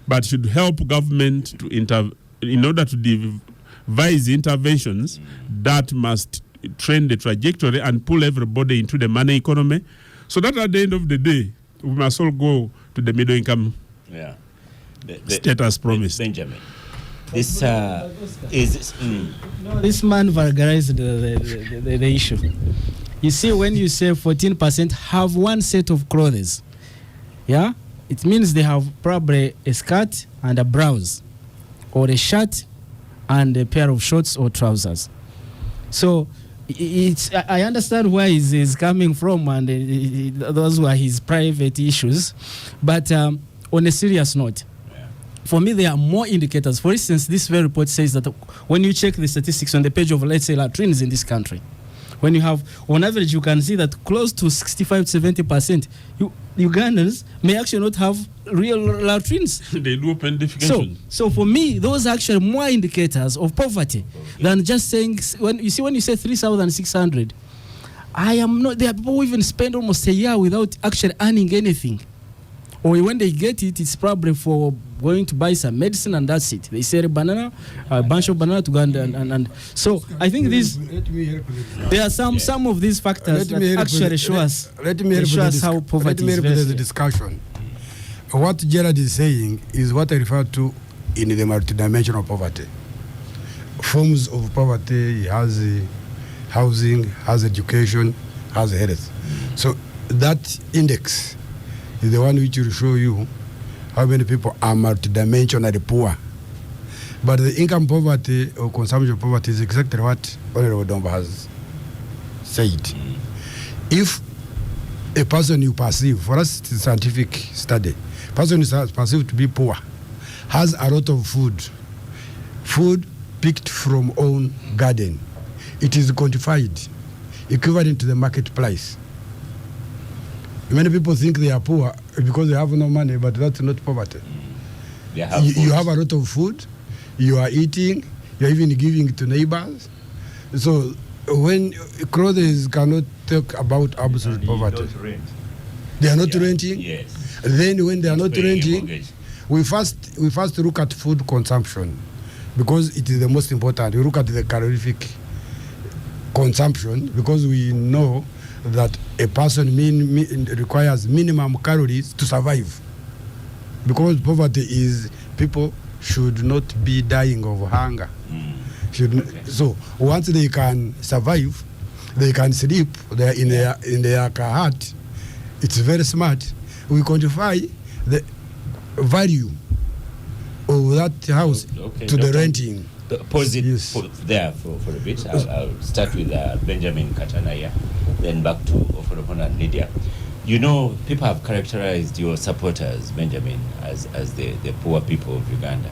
but should help government to in order to devise interventions that must train the trajectory and pull everybody into the money economy, so that at the end of the day, we must all go to the middle income status promised. Benjamin, this is... No, this man vulgarized the issue. You see, when you say 14% have one set of clothes, yeah, it means they have probably a skirt and a blouse, or a shirt and a pair of shorts or trousers. So I understand where he's coming from, and those were his private issues. But on a serious note, for me, there are more indicators. For instance, this very report says that when you check the statistics on the page of, let's say, latrines in this country, when you have, on average, you can see that close to 65 to 70%, Ugandans may actually not have real latrines. They do open defecation. So for me, those are actually more indicators of poverty than just saying, when you say 3,600, I am not, there are people who even spend almost a year without actually earning anything. Or when they get it, it's probably for going to buy some medicine, and that's it. They sell a banana, a bunch of banana to Uganda, and so I think there are some of these factors that actually show us how poverty is. Let me help with the discussion. What Gerard is saying is what I refer to in the multidimensional poverty. Forms of poverty has housing, has education, has health. So that index is the one which will show you how many people are multidimensionally poor. But the income poverty or consumption poverty is exactly what Honorable Domba has said. If a person you perceive, for us it's a scientific study, person is perceived to be poor, has a lot of food picked from own garden, it is quantified, equivalent to the market price. Many people think they are poor because they have no money, but that's not poverty. You have a lot of food, you are eating, you are even giving to neighbors. So when clothes cannot talk about absolute poverty. They are not renting. Yes. Then when they are not renting, we first look at food consumption, because it is the most important. We look at the calorific consumption, because we know that a person requires minimum calories to survive. Because poverty is, people should not be dying of hunger. So once they can survive, they can sleep, they are in their hut. It's very smart. We quantify the value of that house to the renting. Pause it there for a bit. I'll start with Benjamin Katanaya, then back to Oforobona and Lydia. You know, people have characterized your supporters, Benjamin, as the poor people of Uganda.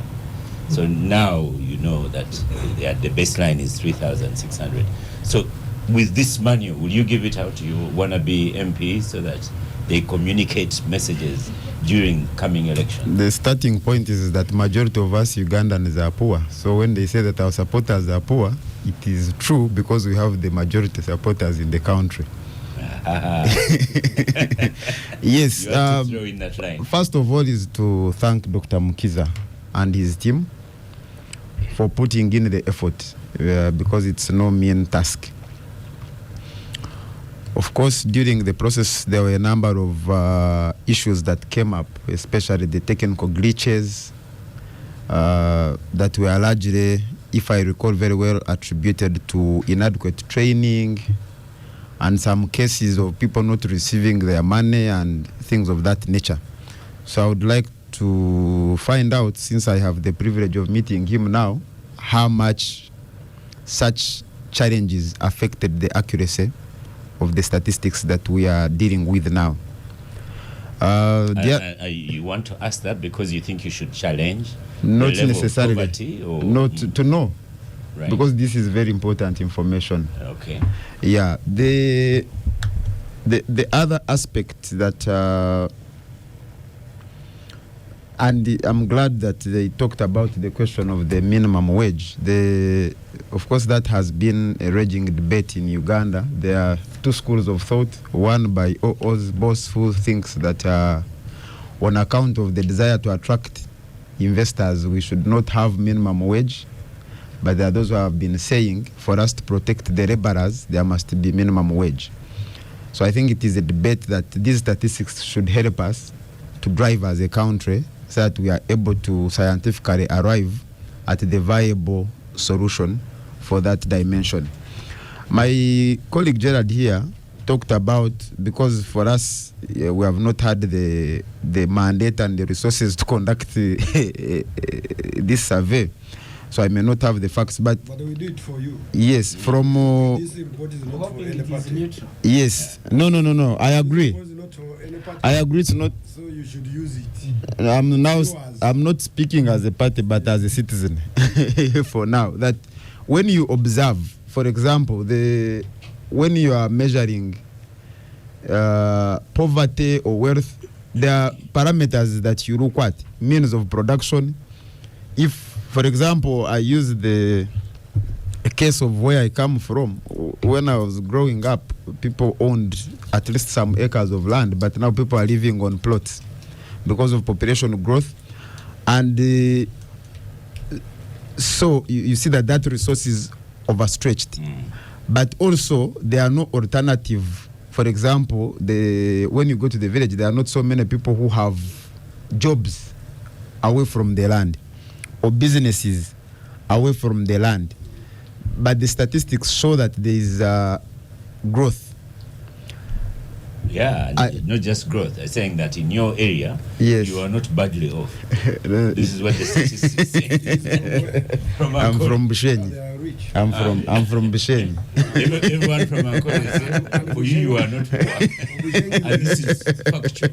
So now you know that the baseline is 3,600. So with this manual, will you give it out to your wannabe MPs so that they communicate messages during coming elections? The starting point is that majority of us Ugandans are poor. So when they say that our supporters are poor, it is true because we have the majority supporters in the country. Yes. You have to throw in that line. First of all is to thank Dr. Mukiza and his team for putting in the effort, because it's no mean task. Of course, during the process, there were a number of issues that came up, especially the technical glitches that were largely, if I recall very well, attributed to inadequate training and some cases of people not receiving their money and things of that nature. So I would like to find out, since I have the privilege of meeting him now, how much such challenges affected the accuracy of the statistics that we are dealing with now. You want to ask that because you think you should challenge not the level necessarily of poverty, or not to know, right? Because this is very important information. Okay. Yeah. The other aspect that and I'm glad that they talked about the question of the minimum wage. Of course, that has been a raging debate in Uganda. There are two schools of thought. One by OO's boss, who thinks that on account of the desire to attract investors, we should not have minimum wage. But there are those who have been saying, for us to protect the laborers, there must be minimum wage. So I think it is a debate that these statistics should help us to drive as a country, so that we are able to scientifically arrive at the viable solution for that dimension. My colleague Gerard here talked about, because for us, we have not had the mandate and the resources to conduct this survey. So I may not have the facts, but we do it for you. Yes, from This report is not for any party. yes, no. I agree. This report is not for any party. I agree. It's not. So you should use it. I'm not speaking as a party, but as a citizen. For now, that when you observe, for example, when you are measuring poverty or wealth, there are parameters that you look at: means of production. If, for example, I use a case of where I come from. When I was growing up, people owned at least some acres of land, but now people are living on plots because of population growth. And so you see that resource is overstretched. But also, there are no alternative. For example, when you go to the village, there are not so many people who have jobs away from the land or businesses away from the land. But the statistics show that there is growth. Yeah, not just growth. I'm saying that in your area, yes, you are not badly off. This is what the statistics say. I'm from Bushenyi. I'm from Bushenyi. Everyone from Ankole says, for you are not poor. And this is factual.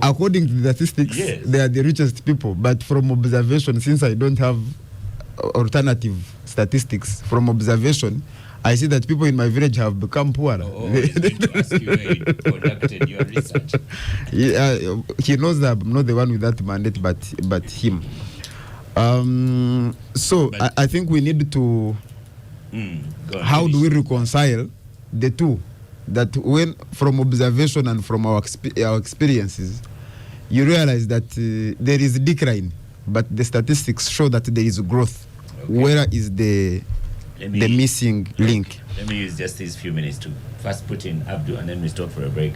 According to the statistics, yes, they are the richest people. But from observation, since I don't have alternative statistics, from observation, I see that people in my village have become poorer. To ask you where you conducted your research. He knows that I'm not the one with that mandate, but him. I think we need to. How do we reconcile the two? That when from observation and from our experiences, you realize that there is a decline, but the statistics show that there is growth. Okay. Where is the missing link? Let me use just these few minutes to first put in Abdul, and then we stop for a break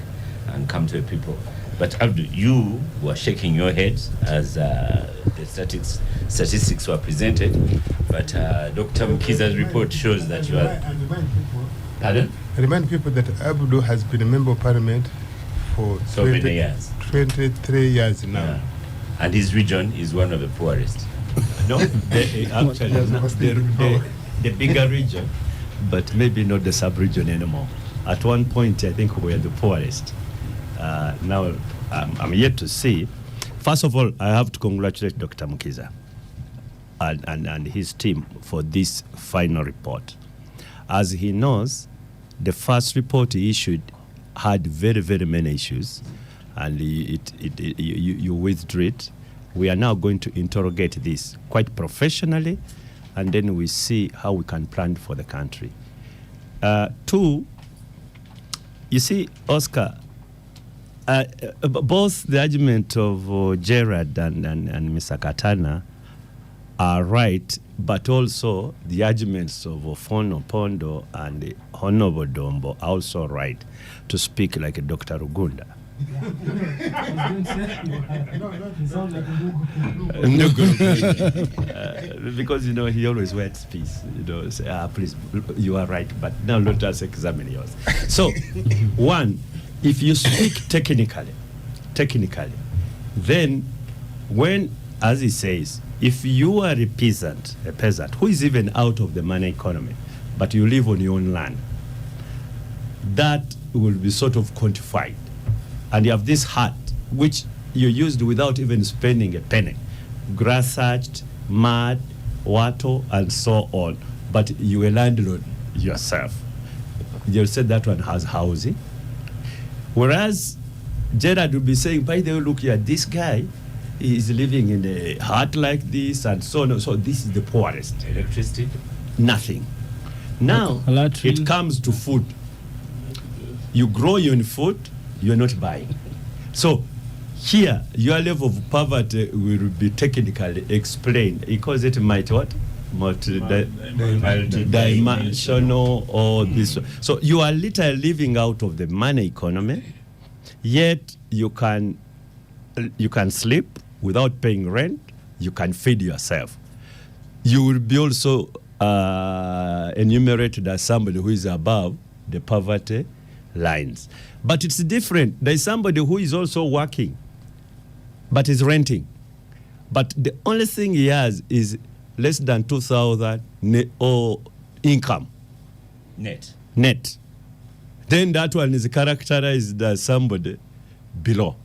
and come to the people. But Abdul, you were shaking your head as the statistics were presented, but Dr. Mkiza's report shows that you are... Pardon? I remind people that Abdul has been a member of parliament for so many years. 23 years now. Yeah. And his region is one of the poorest. No, actually, the bigger region, but maybe not the sub-region anymore. At one point, I think we were the poorest. Now, I'm yet to see. First of all, I have to congratulate Dr. Mkiza and his team for this final report. As he knows, the first report he issued had very, very many issues, and you withdrew it. We are now going to interrogate this quite professionally, and then we see how we can plan for the country. Two, you see, Oscar, both the argument of Gerard and Mr. Katana are right, but also the arguments of Fono Pondo and Honorable Dombo are also right, to speak like Dr. Uganda. Because he always wears peace. Say, please, you are right, but now let us examine yours. So, one, if you speak technically, then when, as he says, if you are a peasant who is even out of the money economy, but you live on your own land, that will be sort of quantified. And you have this hut, which you used without even spending a penny. Grass thatched, mud, water, and so on. But you a landlord yourself. You said that one has housing. Whereas Gerard will be saying, by the way, look here, this guy is living in a hut like this and so on. So this is the poorest. Electricity? Nothing. Now, it comes to food. You grow your own food, you're not buying. So here, your level of poverty will be technically explained. He calls it multi-dimensional or this. So you are literally living out of the money economy, yet you can sleep without paying rent, you can feed yourself. You will be also enumerated as somebody who is above the poverty lines. But it's different. There is somebody who is also working, but is renting. But the only thing he has is less than 2,000 or income. Net. Then that one is characterized as somebody below.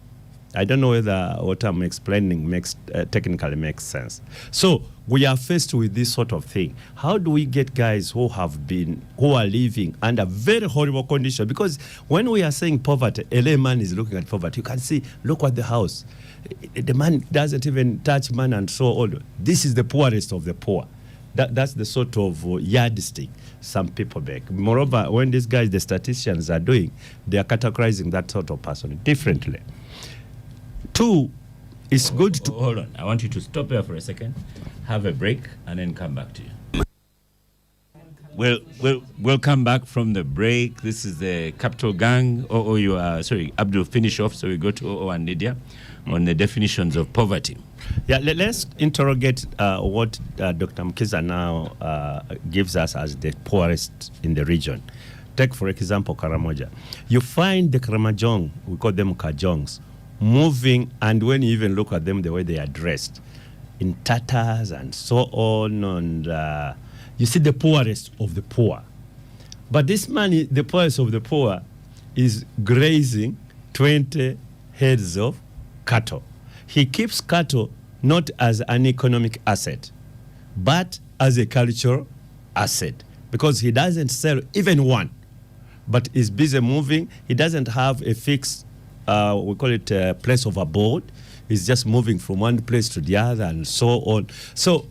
I don't know whether what I'm explaining technically makes sense. So we are faced with this sort of thing. How do we get guys who are living under very horrible conditions? Because when we are saying poverty, a layman is looking at poverty. You can see, look at the house. The man doesn't even touch man and so on. This is the poorest of the poor. That's the sort of yardstick some people make. Moreover, when these guys, the statisticians are doing, they are categorizing that sort of person differently. Two, it's good to... Hold on. I want you to stop here for a second, have a break, and then come back to you. We'll come back from the break. This is the Capital Gang. Abdul, finish off, so we go to Oo and Lydia on the definitions of poverty. Yeah, let's interrogate what Dr. Mkiza now gives us as the poorest in the region. Take, for example, Karamoja. You find the Karamojong, we call them Kajongs, moving, and when you even look at them, the way they are dressed, in tatters and so on, and you see the poorest of the poor. But this man, the poorest of the poor, is grazing 20 heads of cattle. He keeps cattle not as an economic asset, but as a cultural asset, because he doesn't sell even one, but is busy moving. He doesn't have a fixed, we call it a place of abode. He's just moving from one place to the other and so on. So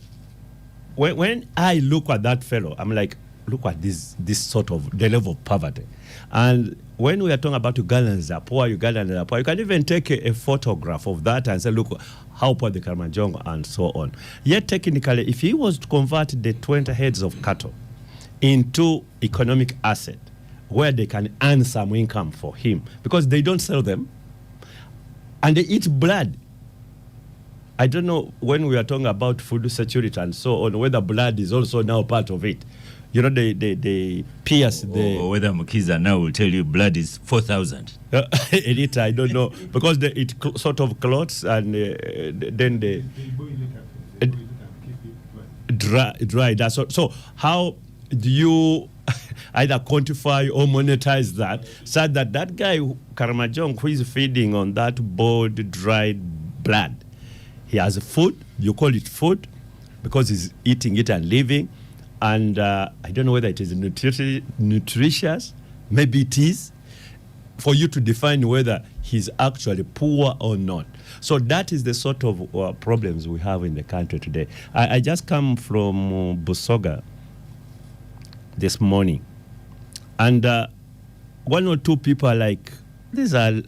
when I look at that fellow, I'm like, look at this sort of, the level of poverty. And when we are talking about Ugandans are poor, you can even take a photograph of that and say, look how poor the Karamojong and so on. Yet technically, if he was to convert the 20 heads of cattle into economic asset, where they can earn some income for him, because they don't sell them, and they eat blood. I don't know, when we are talking about food security and so on, whether blood is also now part of it. You know, they pierce the... Or whether Mukiza now will tell you blood is 4,000. Elite, I don't know. Because they eat sort of clots and then they... Dry. That's all. So how do you either quantify or monetize that, so that that guy, Karamojong, who is feeding on that boiled, dried blood, he has food, you call it food, because he's eating it and living, and I don't know whether it is nutritious, maybe it is, for you to define whether he's actually poor or not. So that is the sort of problems we have in the country today. I just come from Busoga this morning, and one or two people are like, these are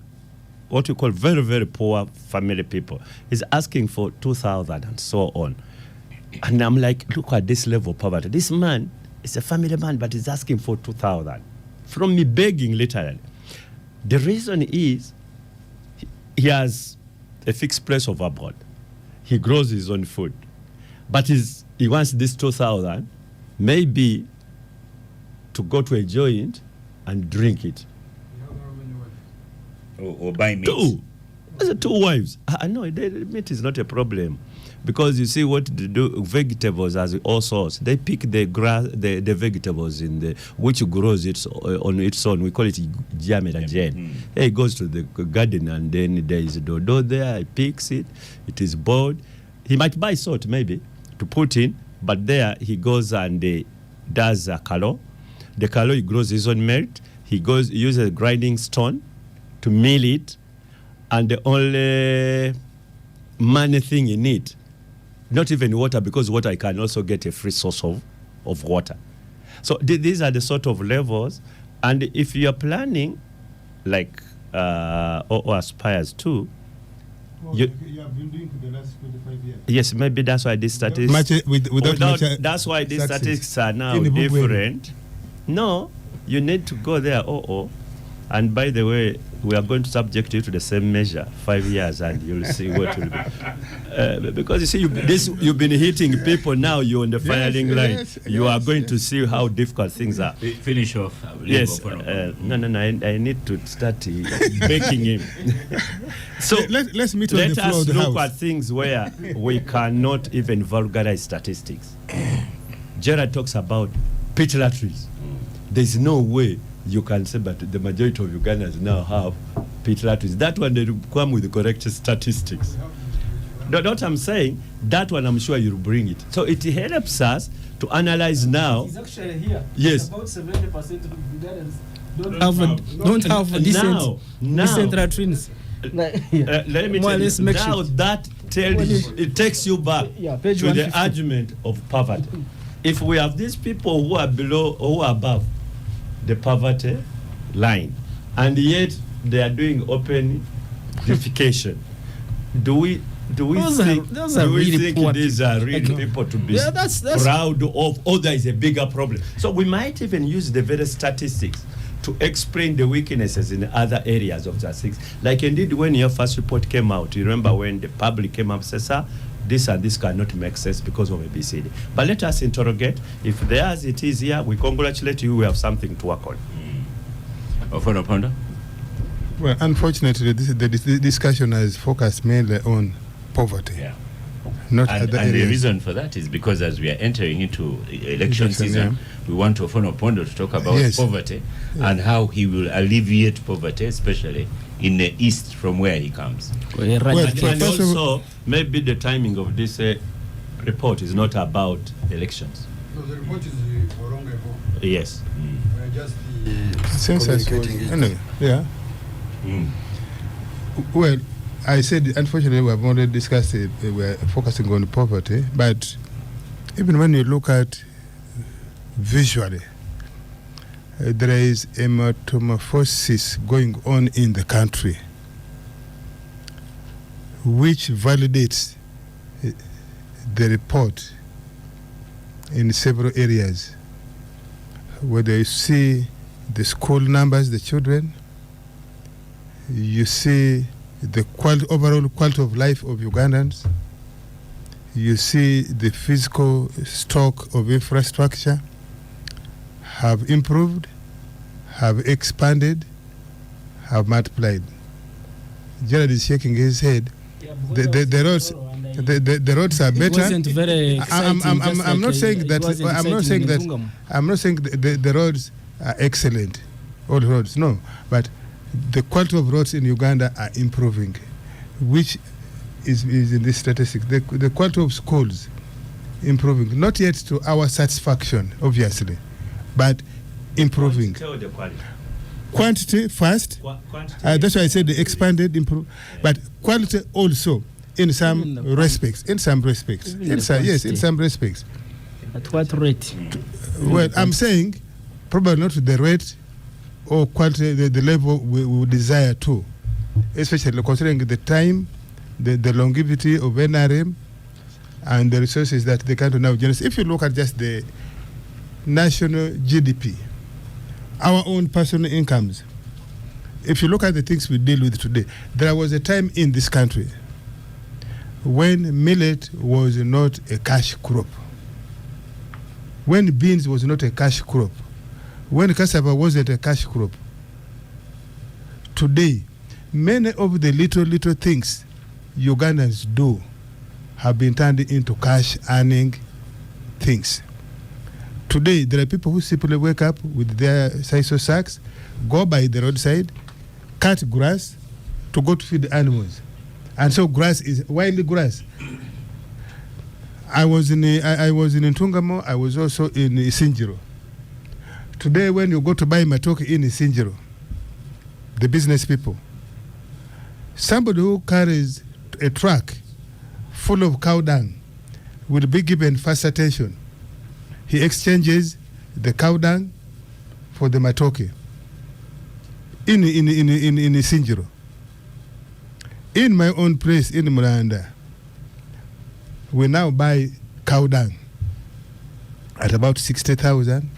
what we call very, very poor family people. He's asking for 2,000 and so on. And I'm like, look at this level of poverty. This man is a family man, but he's asking for 2,000. From me begging, literally. The reason is he has a fixed place of abode. He grows his own food. But he wants this 2,000 maybe to go to a joint and drink it. Or buy meat. Two wives. No, the meat is not a problem. Because you see what they do, vegetables as all sorts. They pick the grass, the vegetables which grows on its own. We call it Jamedajen. He goes to the garden and then there is a dodo there. He picks it. It is boiled. He might buy salt maybe to put in, but there he goes and does a kalo. The kalo, he grows his own meat. He uses a grinding stone to mill it, and the only money thing in it, not even water, because water I can also get a free source of water. So these are the sort of levels, and if you are planning, like or aspires to, you have been doing for the last 25 years. Yes, maybe that's why these statistics. That's why these statistics are now different. No, you need to go there. And by the way, we are going to subject you to the same measure, 5 years, and you'll see what will be. Because you see, you've been hitting people, now you're on the firing line. You are going to see how difficult things are. Finish off. Yes. No, I need to start baking him. So let's meet on the floor of the Let us house. look at things where we cannot even vulgarize statistics. Gerard talks about pit latrines. There's no way you can say that the majority of Ugandans now have pit latrines. That one, they come with the correct statistics. What I'm saying, that one I'm sure you'll bring it. So it helps us to analyze now. It's actually here. Yes. About 70% of Ugandans don't have decent latrines. Let me tell you, now that tells you, it takes you back to the argument of poverty. If we have these people who are below or who are above the poverty line, and yet they are doing open defecation, do we think these are real people to be proud of, or there is a bigger problem? So we might even use the very statistics to explain the weaknesses in other areas of statistics. Like indeed, when your first report came out, you remember when the public came up and said, sir, this and this cannot make sense because of ABCD. But let us interrogate. If theirs it is here, we congratulate you, we have something to work on. Ponda? Well, unfortunately, the discussion has focused mainly on poverty. Yeah. Not and other and the areas. reason for that is because as we are entering into election season, we want to Ofono Pondo to talk about poverty and how he will alleviate poverty, especially in the east from where he comes. And also, maybe the timing of this report is not about elections. No, the report is for long ago. Yes. We're just communicating it. Anyway, yeah. Well, I said, unfortunately, we have already discussed it. We're focusing on poverty, but even when you look at visually, there is a metamorphosis going on in the country, which validates the report in several areas. Whether you see the school numbers, the children, you see the overall quality of life of Ugandans, you see the physical stock of infrastructure have improved, have expanded, have multiplied. Gerard is shaking his head. The roads are better. It wasn't very exciting. I'm not saying that. I'm not saying the roads are excellent, all roads. No, but the quality of roads in Uganda are improving, which is in this statistic. The quality of schools improving, not yet to our satisfaction, obviously, but improving. Quantity first. That's why I said the expanded, improved, but quality also in some respects. In some respects. In some respects. At what rate? Well, I'm saying probably not the rate or quality, the level we would desire to, especially considering the time, the longevity of NRM and the resources that the country now generates. If you look at just the national GDP, our own personal incomes, if you look at the things we deal with today, there was a time in this country when millet was not a cash crop, when beans was not a cash crop, when cassava wasn't a cash crop. Today, many of the little things Ugandans do have been turned into cash earning things. Today, there are people who simply wake up with their sisal sacks, go by the roadside, cut grass to go to feed the animals. And so grass is wild grass. I was in Ntungamo, I was also in Isinjiro. Today, when you go to buy matoke in Isinjiro, the business people, somebody who carries a truck full of cow dung will be given first attention. He exchanges the cow dung for the matoke in Isinjiro. In my own place in Mulanda, we now buy cow dung at about 60,000,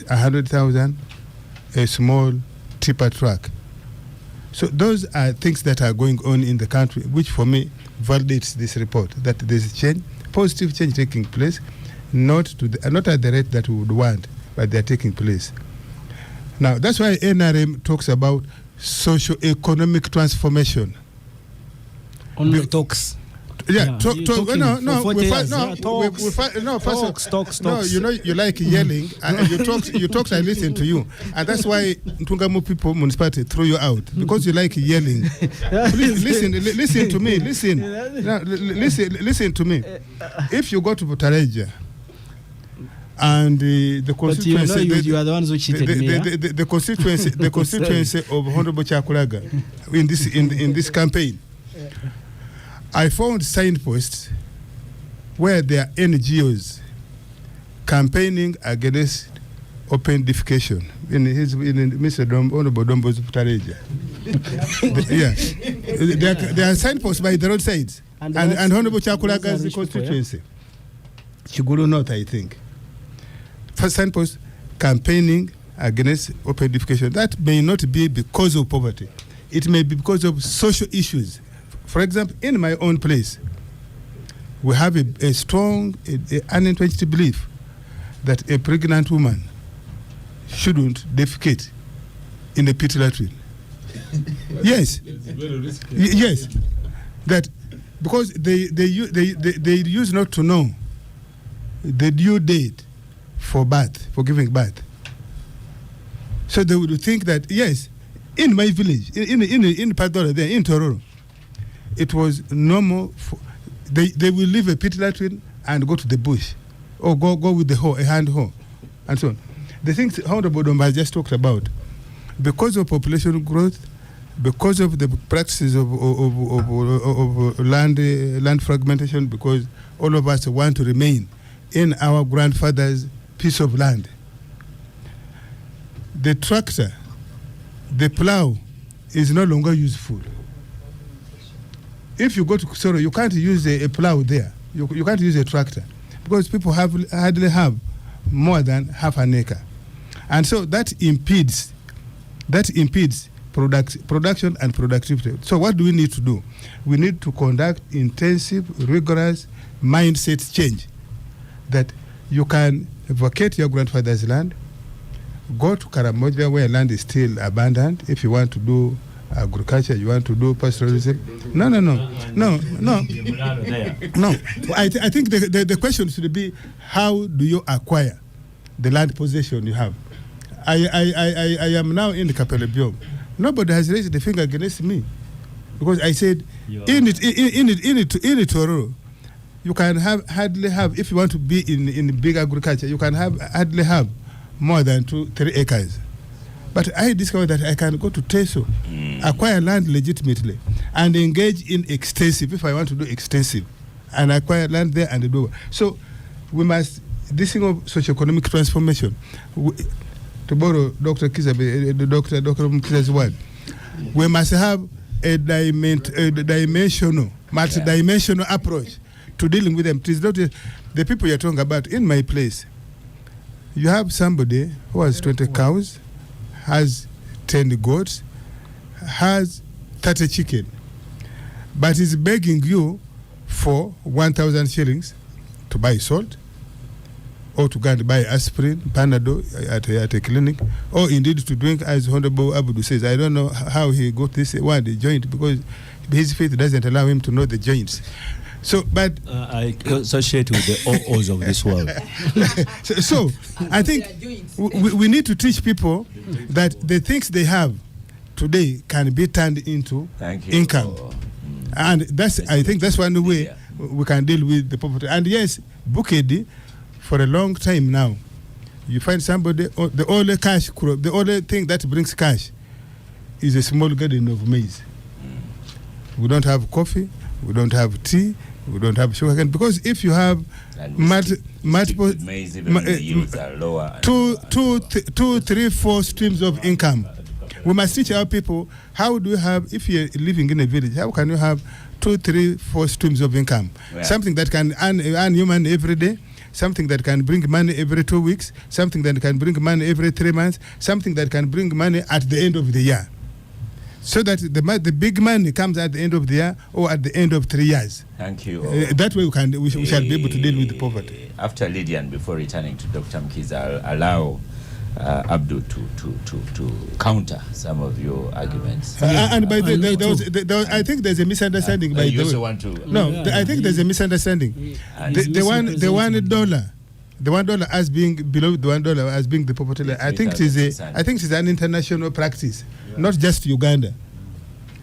100,000, a small tipper truck. So those are things that are going on in the country, which for me validates this report, that there's a change, positive change taking place, not at the rate that we would want, but they're taking place. Now, that's why NRM talks about socio-economic transformation. Only talks. Yeah, talks. No, you know, you like yelling, and you talk, I listen to you. And that's why Ntungamu people, municipality, throw you out, because you like yelling. Please listen to me, listen to me. If you go to Butareja, and the constituency, but you are the ones who cheated me. The constituency of Honorable Chakulaga in this campaign, I found signposts where there are NGOs campaigning against open defecation in Mr. Honorable Dombo's Putareja. There are signposts by the roadsides, and Honorable Chakulaga's constituency, Chiguru North, I think. First signpost campaigning against open defecation. That may not be because of poverty. It may be because of social issues. For example, in my own place, we have a strong, unentrenched belief that a pregnant woman shouldn't defecate in a pit latrine. Yes. Yes. That because they used not to know the due date for birth, for giving birth. So they would think that, yes, in my village, in Padora, there, in Tororo, it was normal for they will leave a pit latrine and go to the bush, or go with the hoe, a hand hoe, and so on. The things Honorable Domba just talked about, because of population growth, because of the practices of land fragmentation, because all of us want to remain in our grandfather's piece of land. The tractor, the plow, is no longer useful. If you go to Kusoro, you can't use a plow there. You can't use a tractor because people hardly have more than half an acre. And so that impedes production and productivity. So what do we need to do? We need to conduct intensive, rigorous mindset change that you can vacate your grandfather's land, go to Karamoja where land is still abundant if you want to do agriculture, you want to do pastoralism. No. I think the question should be, how do you acquire the land possession you have? I am now in the Capitalgang. Nobody has raised the finger against me because I said in Tororo, you can hardly have, if you want to be in big agriculture, you can hardly have more than 2-3 acres. But I discovered that I can go to Teso, acquire land legitimately, and engage in extensive, if I want to do extensive, and acquire land there and do. So we must, this thing of socio-economic transformation, to borrow Dr. Kiza's word, we must have a dimensional, multi-dimensional approach to dealing with them. It is not the people you're talking about. In my place, you have somebody who has 20 cows, has 10 goats, has 30 chicken, but is begging you for 1,000 shillings to buy salt, or to go and buy aspirin, Panadol at a clinic, or indeed to drink, as Honorable Abudu says. I don't know how he got this one, the joint, because his faith doesn't allow him to know the joints. So, but I associate with the OOs of this world. so I think we need to teach people that the things they have today can be turned into income, and I think that's one way we can deal with the poverty. And yes, Bukedi, for a long time now, you find somebody, the only cash crop, the only thing that brings cash is a small garden of maize. We don't have coffee, we don't have tea, we don't have sugarcane, because if you have multiple yields are lower, 2, 3, 4 streams of income, we must teach our people how do you have, if you're living in a village, how can you have 2, 3, 4 streams of income? Yeah. Something that can earn you money every day, something that can bring money every 2 weeks, something that can bring money every 3 months, something that can bring money at the end of the year. so that the big money comes at the end of the year or at the end of 3 years. Thank you. That way we shall be able to deal with the poverty. After Lydian, before returning to Dr. Mkiza, I'll allow Abdul to counter some of your arguments. And by I think there's a misunderstanding. By you the also way. want to? No, I think there's a misunderstanding. The $1 as being below the $1 as being the poverty line. I think it is an international practice, not just Uganda.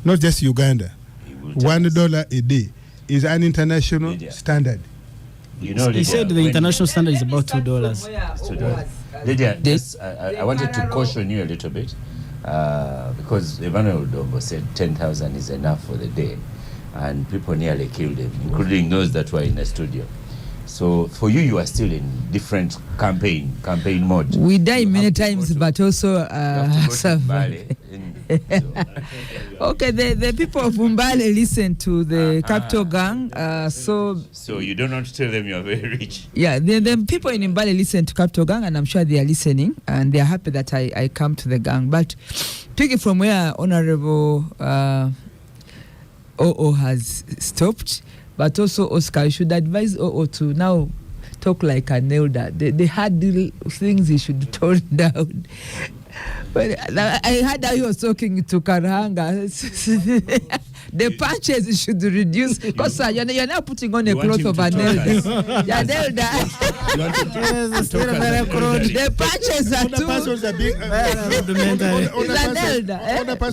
Not just Uganda. $1 a day is an international standard. You know, he said the international standard is about $2. $2. Lydia, I wanted to caution you a little bit because Emmanuel Dombo said 10,000 is enough for the day, and people nearly killed him, including those that were in the studio. So for you are still in different campaign mode. We die many times, but also Okay, the people of Mbale listen to the Capitalgang. So you don't want to tell them you are very rich. Yeah, the people in Mbale listen to Capitalgang, and I'm sure they are listening, and they are happy that I come to the gang. But taking from where Honorable OO has stopped, but also Oscar, you should advise OO to now talk like an elder. The hard things he should tone down. But I heard how he was talking to Karanga. The punches you should reduce, because you're now putting on a cloth of an elder. You're an elder. The punches are too. He's an elder.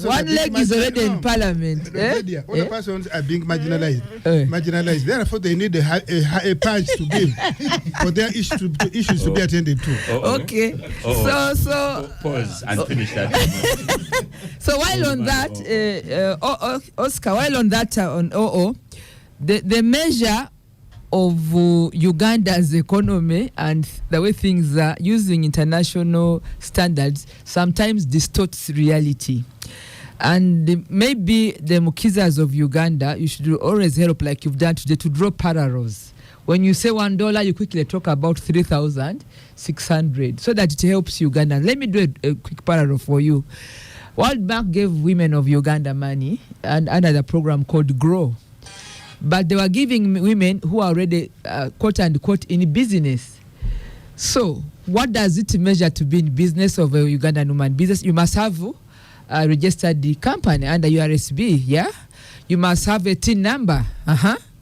One leg is already in parliament. Other persons are being marginalized. Therefore, they need a punch to give for their issues to be attended to. Okay. So pause and finish that. So while on that, Oscar, while on that, on OO, the measure of Uganda's economy and the way things are using international standards sometimes distorts reality. And maybe the Mukizas of Uganda, you should always help, like you've done today, to draw parallels. When you say $1, you quickly talk about 3,600, so that it helps Uganda. Let me do a quick parallel for you. World Bank gave women of Uganda money and under the program called GROW. But they were giving women who are already, quote unquote, in business. So what does it measure to be in business of a Ugandan woman? Business, you must have registered the company under URSB, yeah? You must have a TIN number,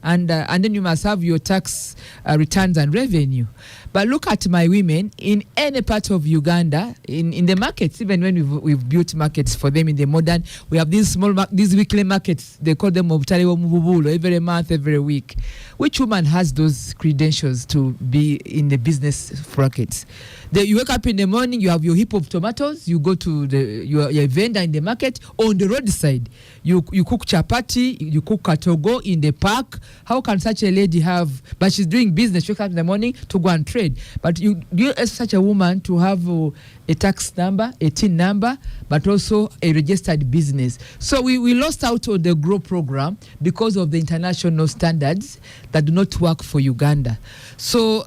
and then you must have your tax returns and revenue. But look at my women in any part of Uganda, in the markets, even when we've built markets for them in the modern, we have these these weekly markets, they call them every month, every week. Which woman has those credentials to be in the business brackets? You wake up in the morning, you have your heap of tomatoes, you go to your vendor in the market, or on the roadside, you cook chapati, you cook katogo in the park. How can such a lady have, but she's doing business, she wakes up in the morning to go and trade. But you as such a woman to have a tax number, a TIN number, but also a registered business. So we lost out on the GROW program because of the international standards that do not work for Uganda. So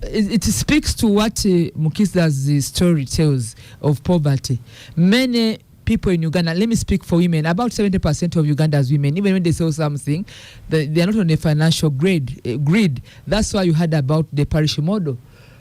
it speaks to what Mukiza's story tells of poverty. Many people in Uganda, let me speak for women, about 70% of Uganda's women, even when they sell something, they are not on a financial grid. That's why you heard about the parish model.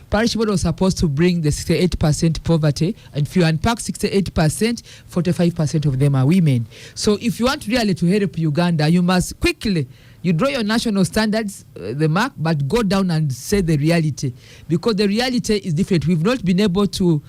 Parish model was supposed to bring the 68% poverty, and if you unpack 68%, 45% of them are women. So if you want really to help Uganda, you must quickly, you draw your national standards, the mark, but go down and say the reality, because the reality is different. We've not been able to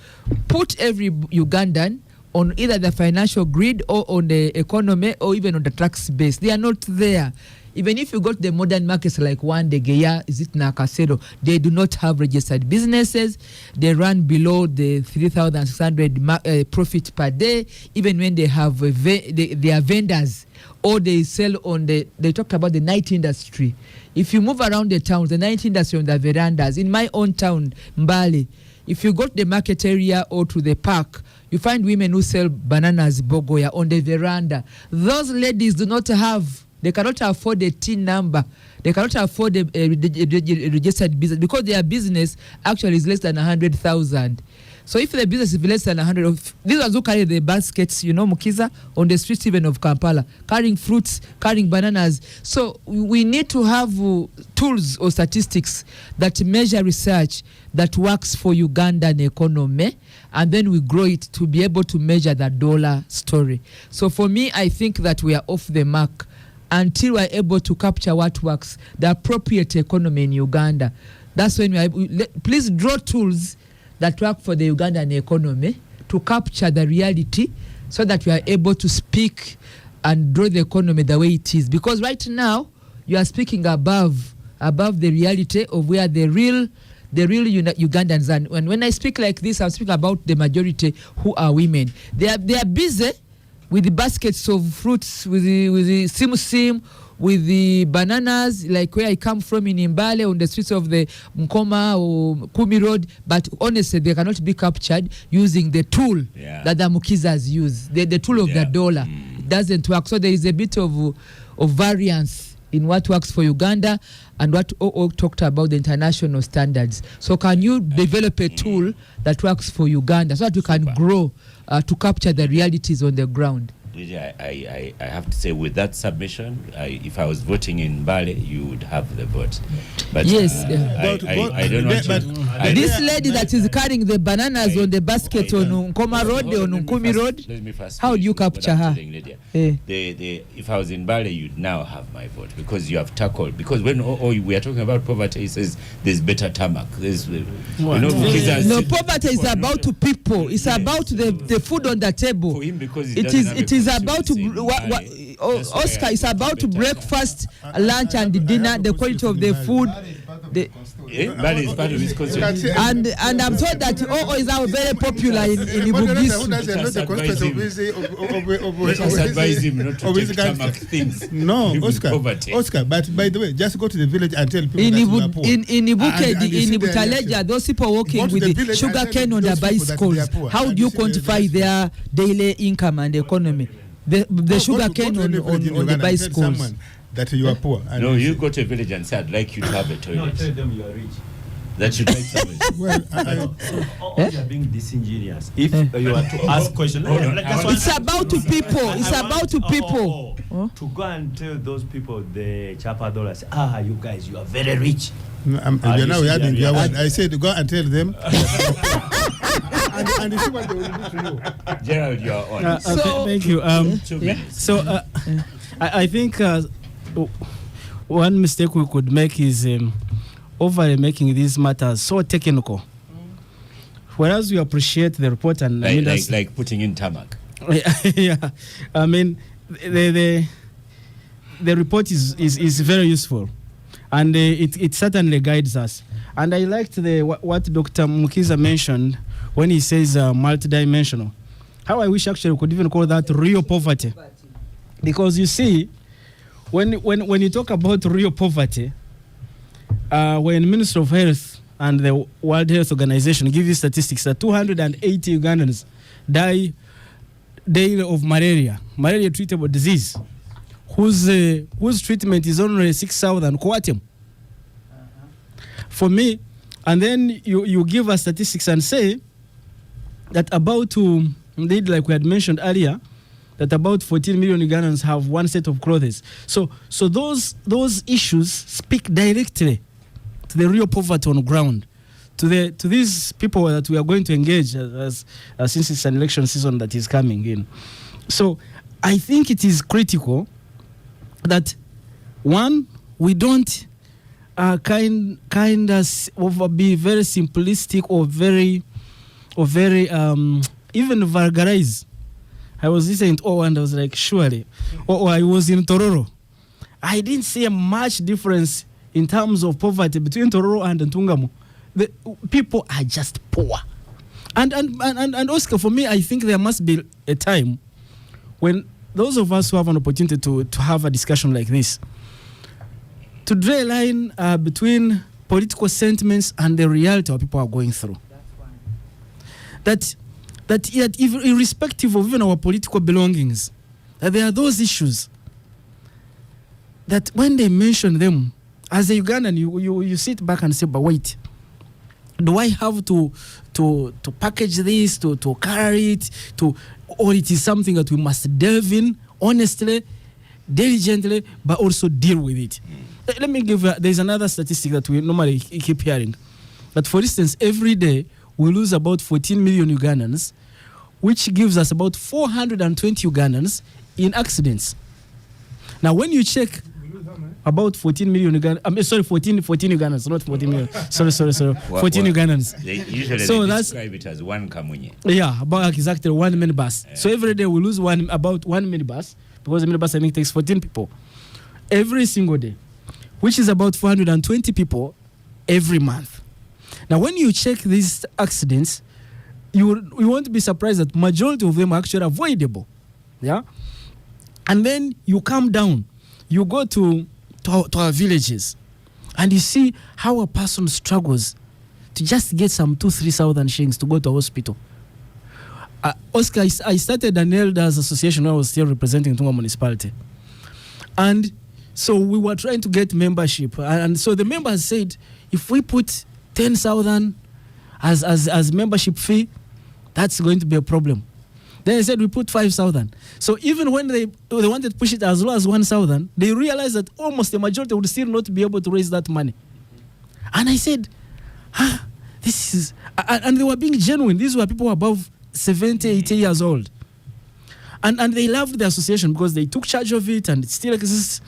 put every Ugandan on either the financial grid or on the economy or even on the tax base. They are not there. Even if you go to the modern markets like Wandegeya, is it Nakasero, they do not have registered businesses. They run below the 3,600 profit per day, even when they have they are vendors, or they sell on they talked about the night industry. If you move around the towns, the night industry on the verandas, in my own town, Mbale, if you go to the market area or to the park, you find women who sell bananas, bogoya, on the veranda. Those ladies do not have, they cannot afford a TIN number. They cannot afford a registered business because their business actually is less than 100,000. So if the business is less than 100, these ones who carry the baskets, Mukiza, on the streets even of Kampala, carrying fruits, carrying bananas. So we need to have tools or statistics that measure research that works for Ugandan economy, and then we grow it to be able to measure the dollar story. So for me, I think that we are off the mark until we are able to capture what works, the appropriate economy in Uganda. That's when we are able, please draw tools that work for the Ugandan economy to capture the reality so that we are able to speak and draw the economy the way it is. Because right now, you are speaking above the reality of where the real Ugandans are. And when I speak like this, I'm speaking about the majority who are women. They are busy with the baskets of fruits, with the simu, with the bananas, like where I come from in Mbale, on the streets of the Mkoma or Kumi Road. But honestly, they cannot be captured using the tool that the Mukizas use. The tool of the dollar doesn't work. So there is a bit of variance in what works for Uganda and what O talked about, the international standards. So can you develop a tool that works for Uganda so that we can grow to capture the realities on the ground? I have to say, with that submission, if I was voting in Mbale, you would have the vote. But yes, I don't want to. This lady that is carrying the bananas on the basket on Nkoma Road, on Nkumi Road, how do you capture her? If I was in Mbale, you'd now have my vote, because you have tackled. Because when we are talking about poverty, it says there's better tarmac. No, poverty is about to people. It's about the food on the table. For him, because it is about Oscar, it's about breakfast, lunch and dinner, the quality of the food. That is part of his constitution. And I'm told that is now very popular in Ibugis. Advise him not to take tarmac things. No, Oscar, but by the way, just go to the village and tell people in Ibutaleja, those people working with the sugar cane on their bicycles, how do you quantify their daily income and economy? The sugar cane on the bicycles. That you are poor. No, you go to a village and say, I'd like you to have a toilet. No, tell them you are rich. That you'd like to have it. Well, you are being disingenuous. If you are to ask questions, it's about to people. It's about to people. To go and tell those people the chapa dollars, you guys, you are very rich. You're now adding the one. I said, go and tell them. and you see what they will do to you. Gerald, you are on. Thank you. 2 minutes. So I think one mistake we could make is over making these matters so technical. Whereas we appreciate the report and like putting in tarmac. Yeah, I mean the report is very useful, and it certainly guides us. And I liked what Dr. Mukiza mentioned when he says multidimensional. How I wish actually we could even call that real poverty, because you see, when you talk about real poverty, when Minister of Health and the World Health Organization give you statistics that 280 Ugandans die daily of malaria treatable disease, whose treatment is only 6,000 kwatim. For me, and then you give us statistics and say that indeed, like we had mentioned earlier, that about 14 million Ugandans have one set of clothes. So those issues speak directly to the real poverty on the ground, to these people that we are going to engage as since it's an election season that is coming in. So I think it is critical that, one, we don't kind of be very simplistic or very even vulgarize. I was listening to and I was like, surely. Or I was in Tororo. I didn't see much difference in terms of poverty between Tororo and Ntungamo. The people are just poor. And Oscar, for me, I think there must be a time when those of us who have an opportunity to have a discussion like this, to draw a line between political sentiments and the reality of what people are going through. That yet, irrespective of even our political belongings, that there are those issues that when they mention them, as a Ugandan, you sit back and say, but wait, Do I have to package this, to carry it, or it is something that we must delve in honestly, diligently, but also deal with it? Let me give, there's another statistic that we normally keep hearing. That, for instance, every day we lose about 14 million Ugandans, which gives us about 420 Ugandans in accidents. Now, when you check about 14 million Ugandans, 14 Ugandans, not 14 million. Sorry. 14 Ugandans. They usually describe it as one Kamunye. Yeah, about exactly one minibus. So every day we lose about one minibus, because the minibus, I think, takes 14 people every single day, which is about 420 people every month. Now, when you check these accidents, you won't be surprised that majority of them are actually avoidable. Yeah? And then you come down, you go to our villages, and you see how a person struggles to just get some 2,000-3,000 shillings to go to a hospital. Oscar, I started an elders association when I was still representing Tunga municipality. And so we were trying to get membership. And so the members said, if we put 10,000 as membership fee, that's going to be a problem. Then they said we put 5,000. So even when they wanted to push it as low as 1,000, they realized that almost the majority would still not be able to raise that money. And I said, this is... And they were being genuine. These were people above 70, 80 years old. And they loved the association because they took charge of it and it still exists.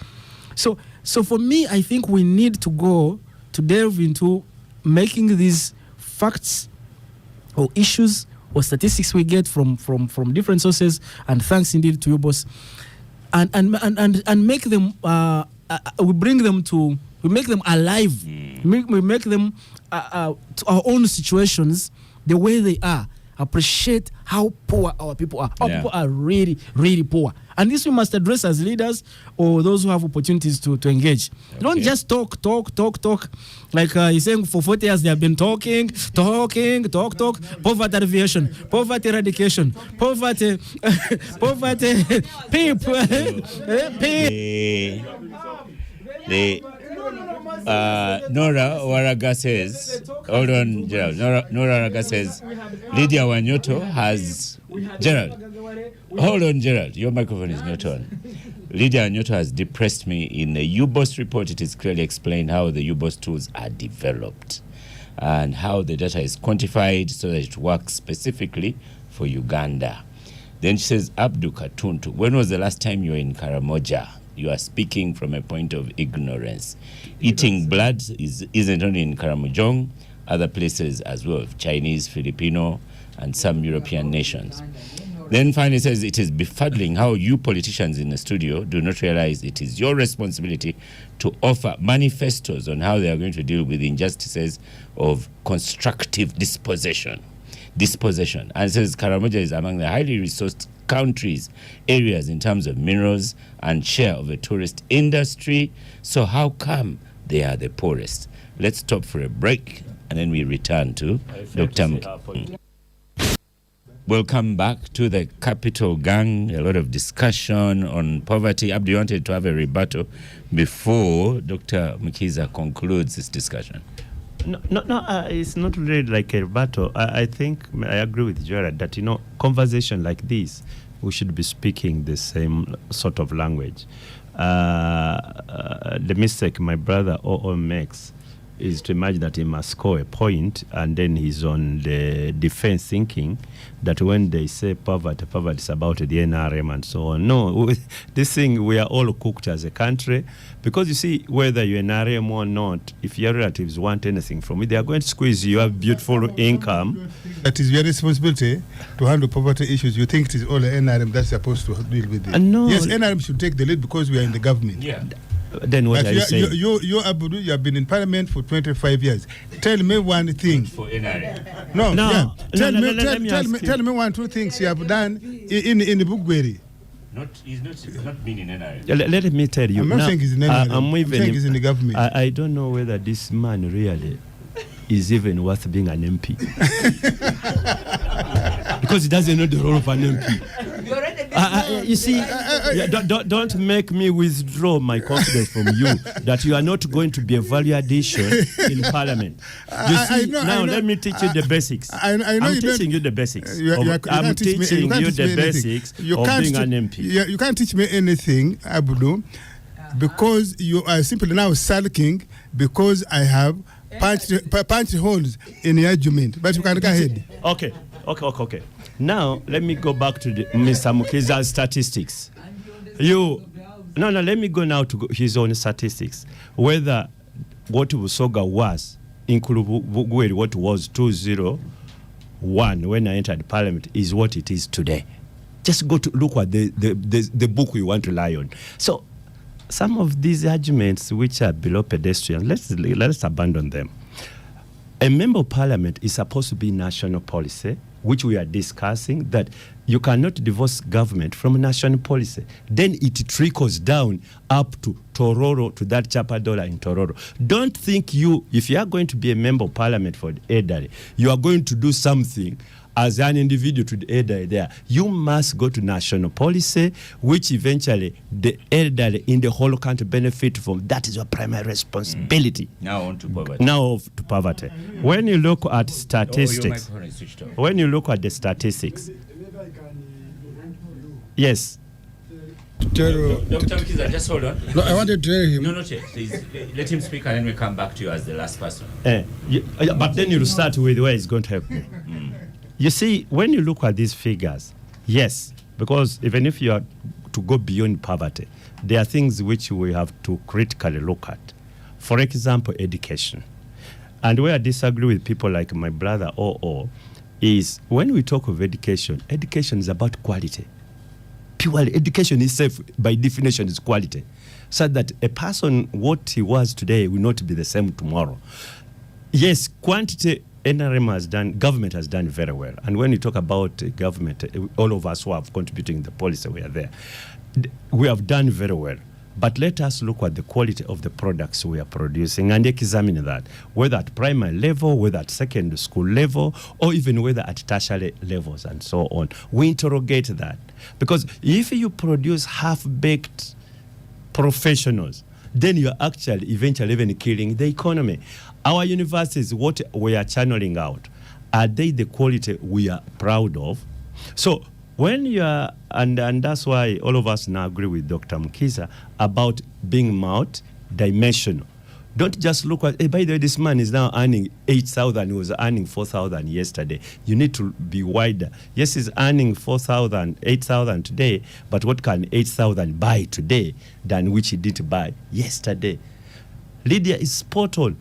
So for me, I think we need to go to delve into making these facts or issues or statistics we get from different sources, and thanks indeed to you, boss, and make them we make them alive. We make them to our own situations the way they are. Appreciate how poor our people are. Our people are really, really poor. And this we must address as leaders or those who have opportunities to engage. Okay. Don't just talk. Like he's saying for 40 years they have been talking. Poverty alleviation, poverty eradication, poverty, Nora Waraga says, hold on, Gerald. Nora Waraga says, Lydia Wanyoto has, Gerald, hold on, Gerald, your microphone is not on. Lydia Wanyoto has depressed me. In the UBOS report, it is clearly explained how the UBOS tools are developed and how the data is quantified so that it works specifically for Uganda. Then she says, Abdu Katuntu, when was the last time you were in Karamoja? You are speaking from a point of ignorance. Eating blood isn't only in Karamojong, other places as well, Chinese, Filipino, and some European nations. Then finally says, it is befuddling how you politicians in the studio do not realize it is your responsibility to offer manifestos on how they are going to deal with injustices of constructive dispossession. And it says Karamoja is among the highly resourced areas in terms of minerals and share of the tourist industry. So how come they are the poorest? Let's stop for a break and then we return to Dr. Welcome back to the Capital Gang. A lot of discussion on poverty. Abdu, you wanted to have a rebuttal before Dr. Mkiza concludes this discussion. No, it's not really like a battle. I think I agree with Gerard that, conversation like this, we should be speaking the same sort of language. The mistake my brother O makes is to imagine that he must score a point and then he's on the defense thinking that when they say poverty is about the NRM and so on. No, this thing, we are all cooked as a country because you see, whether you're an NRM or not, if your relatives want anything from it, they are going to squeeze you. You have beautiful income. That is your responsibility to handle poverty issues. You think it is all the NRM that's supposed to deal with it? No. Yes, NRM should take the lead because we are in the government. Yeah. Then what are you saying? You Abudu, you have been in parliament for 25 years. Tell me one thing. For NRM. No. Tell me one, two things you have done in the Bugweri. He's not been in NRM. Let me tell you. I'm not saying he's in NRM. I'm saying he's in the government. I don't know whether this man really is even worth being an MP. Because he doesn't know the role of an MP. You see, don't make me withdraw my confidence from you that you are not going to be a value addition in Parliament. You see, let me teach you the basics. I'm teaching you the basics. I'm teaching you the basics of being an MP. You can't teach me anything, Abdu, because you are simply now sulking because I have punched holes in your argument. But you can go ahead. Okay. Now, let me go back to Mr. Mukiza's statistics. Let me go now to his own statistics. Whether what Busoga was, including what was 201 when I entered Parliament, is what it is today. Just go to look at the book we want to rely on. So, some of these arguments which are below pedestrian, let's abandon them. A member of Parliament is supposed to be national policy, which we are discussing, that you cannot divorce government from national policy. Then it trickles down up to Tororo, to that Chapadola in Tororo. Don't think if you are going to be a member of Parliament for the elderly, you are going to do something as an individual to the elderly there. You must go to national policy, which eventually the elderly in the whole country benefit from. That is your primary responsibility. Now on to poverty. When you look at statistics, the statistics, yes. Dr. Mkiza, just hold on. No, I wanted to tell him. No, please. Let him speak and then we come back to you as the last person. But then you'll start with where it's going to help me. You see, when you look at these figures, yes, because even if you are to go beyond poverty, there are things which we have to critically look at. For example, education. And where I disagree with people like my brother is when we talk of education is about quality. Purely, education itself, by definition, is quality. So that a person, what he was today, will not be the same tomorrow. Yes, quantity, government has done very well. And when you talk about government, all of us who have contributed in the policy, we are there. We have done very well. But let us look at the quality of the products we are producing and examine that, whether at primary level, whether at secondary school level, or even whether at tertiary levels and so on. We interrogate that. Because if you produce half-baked professionals, then you're actually eventually even killing the economy. Our universities, what we are channeling out, are they the quality we are proud of? So when you are, and that's why all of us now agree with Dr. Mukiza about being multi-dimensional. Don't just look at, by the way, this man is now earning 8,000, he was earning 4,000 yesterday. You need to be wider. Yes, he's earning 4,000, 8,000 today, but what can 8,000 buy today than which he didn't buy yesterday? Lydia is spot on.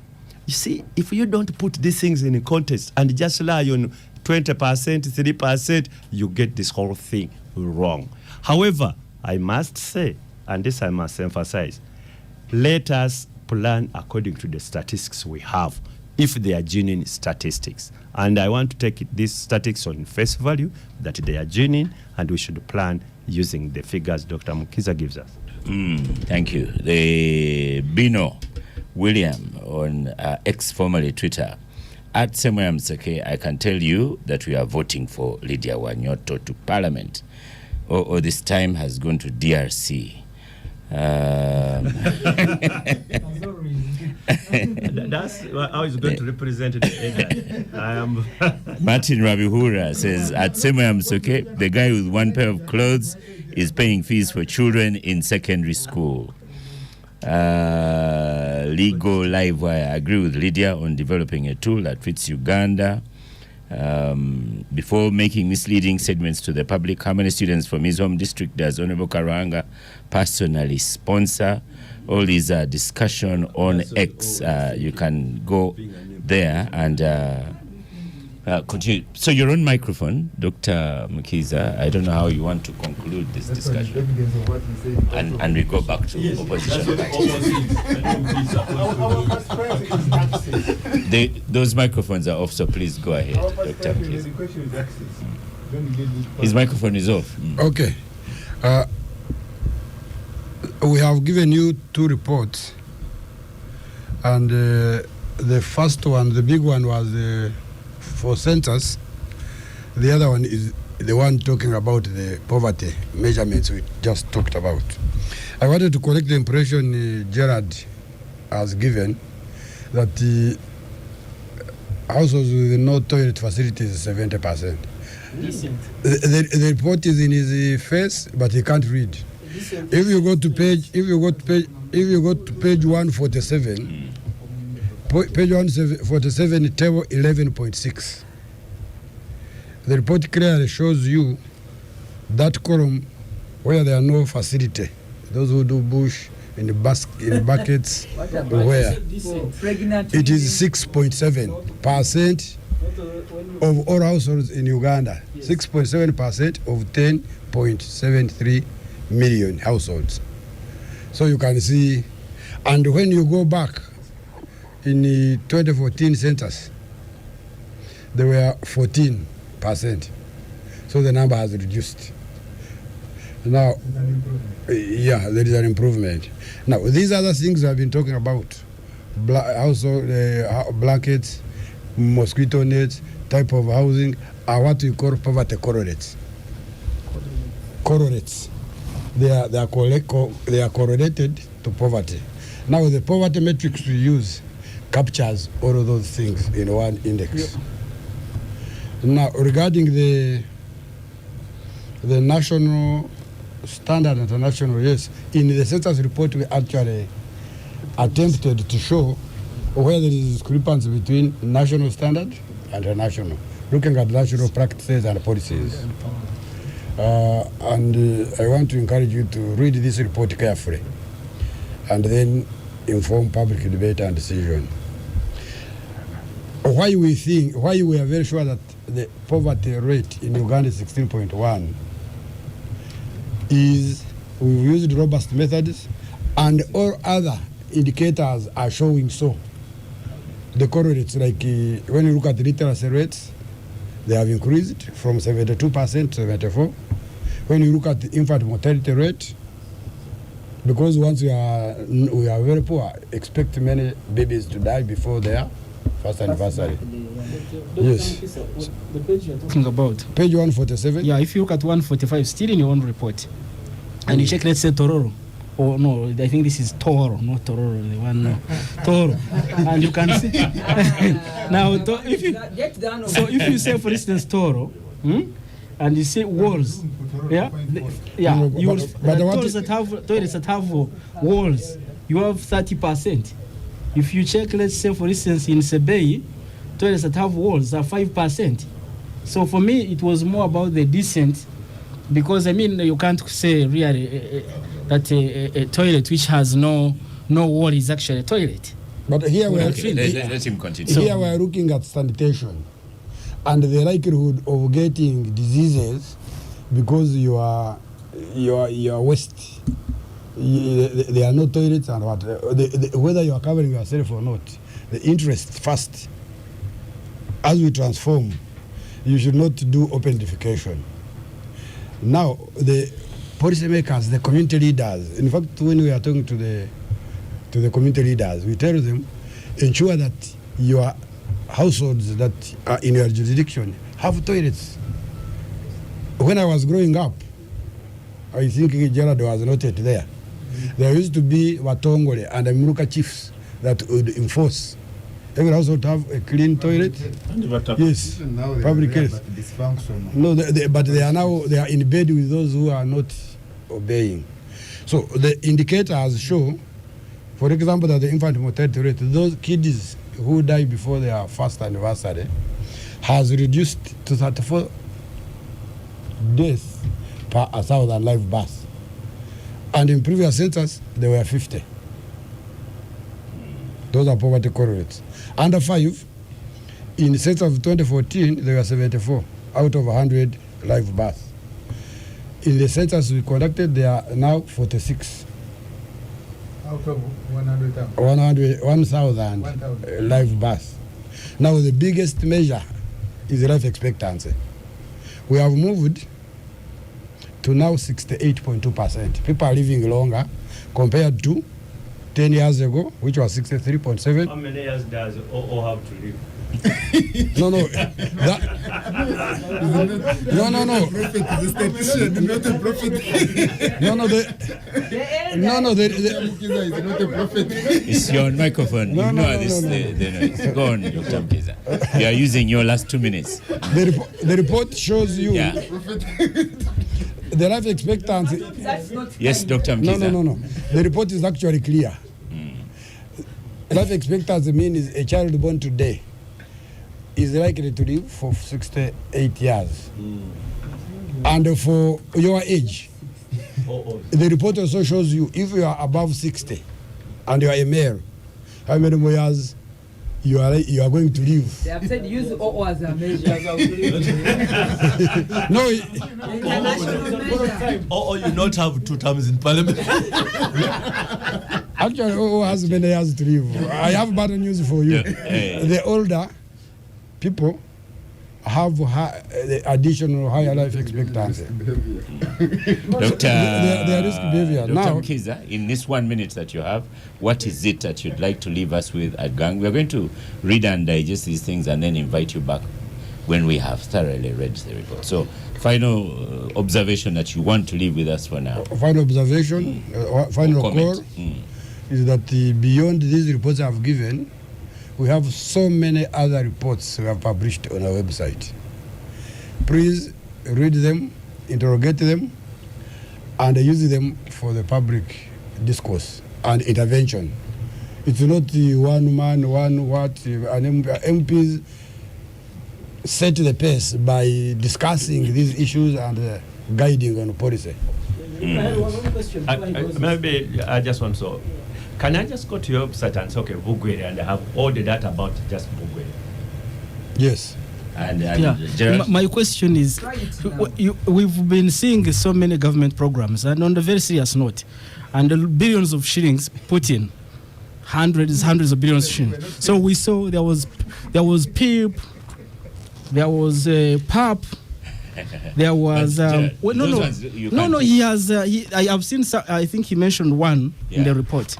You see, if you don't put these things in a context and just rely on 20%, 3%, you get this whole thing wrong. However, I must say, and this I must emphasize, let us plan according to the statistics we have, if they are genuine statistics. And I want to take these statistics on face value, that they are genuine, and we should plan using the figures Dr. Mukiza gives us. Thank you. The Bino William on X, formerly Twitter, at Samuel Mseke, I can tell you that we are voting for Lydia Wanyoto to Parliament, or this time has gone to DRC. That's how he's going to represent the area. Martin Rabihura says, at Samuel Mseke, the guy with one pair of clothes is paying fees for children in secondary school. Legal Livewire, I agree with Lydia on developing a tool that fits Uganda. Before making misleading statements to the public, how many students from his home district does Honorable Karanga personally sponsor? All these discussion on X. You can go there and continue. So you're on microphone, Dr. Mukiza. I don't know how you want to conclude this discussion. And we go back to opposition. Those microphones are off, so please go ahead, Dr. Mukiza. His microphone is off. Okay. We have given you two reports. And the first one, the big one, was for census. The other one is the one talking about the poverty measurements we just talked about. I wanted to correct the impression Gerard has given that the households with no toilet facilities is 70%. Decent. The report is in his face, but he can't read. If you go to page 147, page 147, table 11.6. The report clearly shows you that column where there are no facility. Those who do bush in buckets, where it is 6.7% of all households in Uganda. 6.7% of 10.73 million households. So you can see, and when you go back in the 2014 census, there were 14%. So the number has reduced. Now, yeah, there is an improvement. Now, these other things I've been talking about, household blankets, mosquito nets, type of housing, are what we call poverty correlates. Correlates. They are correlated to poverty. Now, the poverty matrix we use captures all of those things in one index. Yep. Now, regarding the national standard, international, yes, in the census report we actually attempted to show where there is discrepancy between national standard and international, looking at national practices and policies. And I want to encourage you to read this report carefully and then inform public debate and decision. Why we are very sure that the poverty rate in Uganda is 16.1 is we've used robust methods and all other indicators are showing so. The correlates, like when you look at the literacy rates, they have increased from 72% to 74%. When you look at the infant mortality rate, because once we are very poor, expect many babies to die before their first anniversary. Yes. The page you're talking about. Page 147? Yeah, if you look at 145, still in your own report, and you check, let's say, Tororo. Oh, no, I think this is Toro, not Tororo, the one, no. Toro. And you can see. Now, if you say, for instance, Toro, and you say walls, you will, toilets that have walls, you have 30%. If you check, let's say, for instance, in Sebei, toilets that have walls are 5%. So for me, it was more about the decent, because I mean, you can't say really that a toilet which has no wall is actually a toilet. But here we are, let him continue. Here we are looking at sanitation and the likelihood of getting diseases because you are waste. There are no toilets and what. Whether you are covering yourself or not, the interest first. As we transform, you should not do open defecation. Now, the policymakers, the community leaders, in fact, when we are talking to the community leaders, we tell them, ensure that your households that are in your jurisdiction have toilets. When I was growing up, I think Gerard was not yet there. There used to be Watongole and Muruka chiefs that would enforce every household to have a clean toilet. Yes, public health. No, but they are in bed with those who are not obeying. So the indicators show, for example, that the infant mortality rate, those kids who die before their first anniversary, has reduced to 34 deaths per 1,000 live births. And in previous census, there were 50. Those are poverty correlates. Under 5, in the census of 2014, there were 74 out of 100 live births. In the census we conducted, there are now 46. Out of 1,000 live births. Now the biggest measure is life expectancy. We have moved to now 68.2%. People are living longer compared to 10 years ago, which was 63.7. How many years does OO have to live? No. No. It's your microphone. No. The noise. Go on, Dr. Mkiza. You are using your last 2 minutes. The report shows you Yeah. the life expectancy. Yes, Dr. Mkiza. No. The report is actually clear. Life expectancy means a child born today is likely to live for 68 years. And for your age, the report also shows you if you are above 60 and you are a male, how many more years you are going to live. They have said use OO as a measure. No. Or you not have 2 terms in parliament. Actually, OO has many years to live. I have bad news for you. The older people have the additional higher life expectancy. Dr. risk behavior. Now, Mkiza, in this 1 minute that you have, what is it that you'd like to leave us with at Gang? We're going to read and digest these things and then invite you back when we have thoroughly read the report. So, final observation that you want to leave with us for now. Final observation, final call is that beyond these reports I've given, we have so many other reports we have published on our website. Please read them, interrogate them, and use them for the public discourse and intervention. It's not one man, one what, and MPs set the pace by discussing these issues and guiding on policy. Maybe I just want to. Can I just go to your website and say, okay, Bugwere, and have all the data about just Bugwere? Yes. And Yeah. My question is, we've been seeing so many government programs, and on the very serious note, and the billions of shillings put in, hundreds of billions of shillings. So we saw there was PIP, there was PAP. There was he has I have seen I think he mentioned one in the report.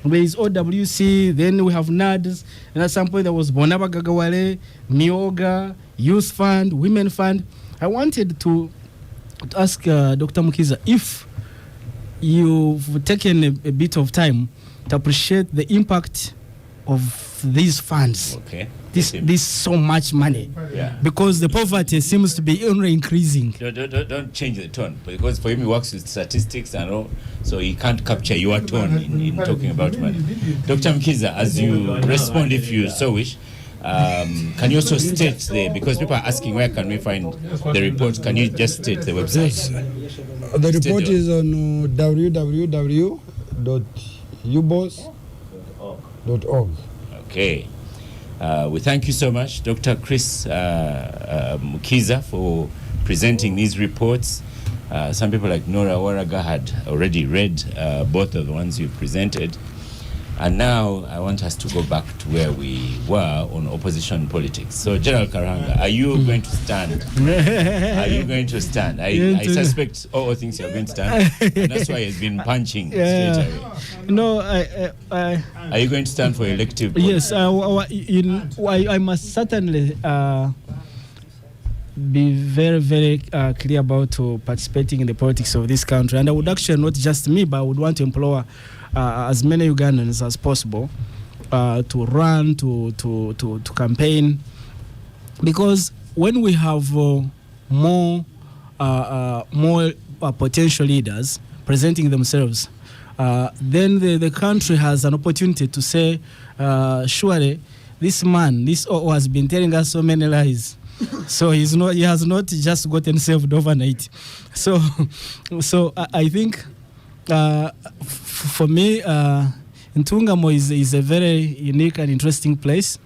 There is OWC, then we have NADS, and at some point there was Bonaba Gagawale, Mioga, Youth Fund, Women Fund. I wanted to ask Dr. Mkiza if you've taken a bit of time to appreciate the impact of these funds. Okay. This so much money, because the poverty seems to be only increasing. Don't change the tone, because for him he works with statistics and all, so he can't capture your tone in talking about money. Dr. Mkiza, as you respond, if you so wish, can you also state there, because people are asking where can we find the report? Can you just state the website? Yes. The report is on www.ubos.org. Okay. We thank you so much, Dr. Chris Mkiza, for presenting these reports. Some people like Nora Waraga had already read both of the ones you presented. And now I want us to go back to where we were on opposition politics. So, General Karanga, are you going to stand? Are you going to stand? I suspect all things you're going to stand. And that's why he's been punching straight away. No, are you going to stand for elective politics? Yes, I must certainly be very, very clear about participating in the politics of this country. And I would actually, not just me, but I would want to implore as many Ugandans as possible to run, to campaign, because when we have more potential leaders presenting themselves, then the country has an opportunity to say, surely this man, this OO has been telling us so many lies. So he has not just gotten saved overnight. So I think for me, Ntungamo is a very unique and interesting place.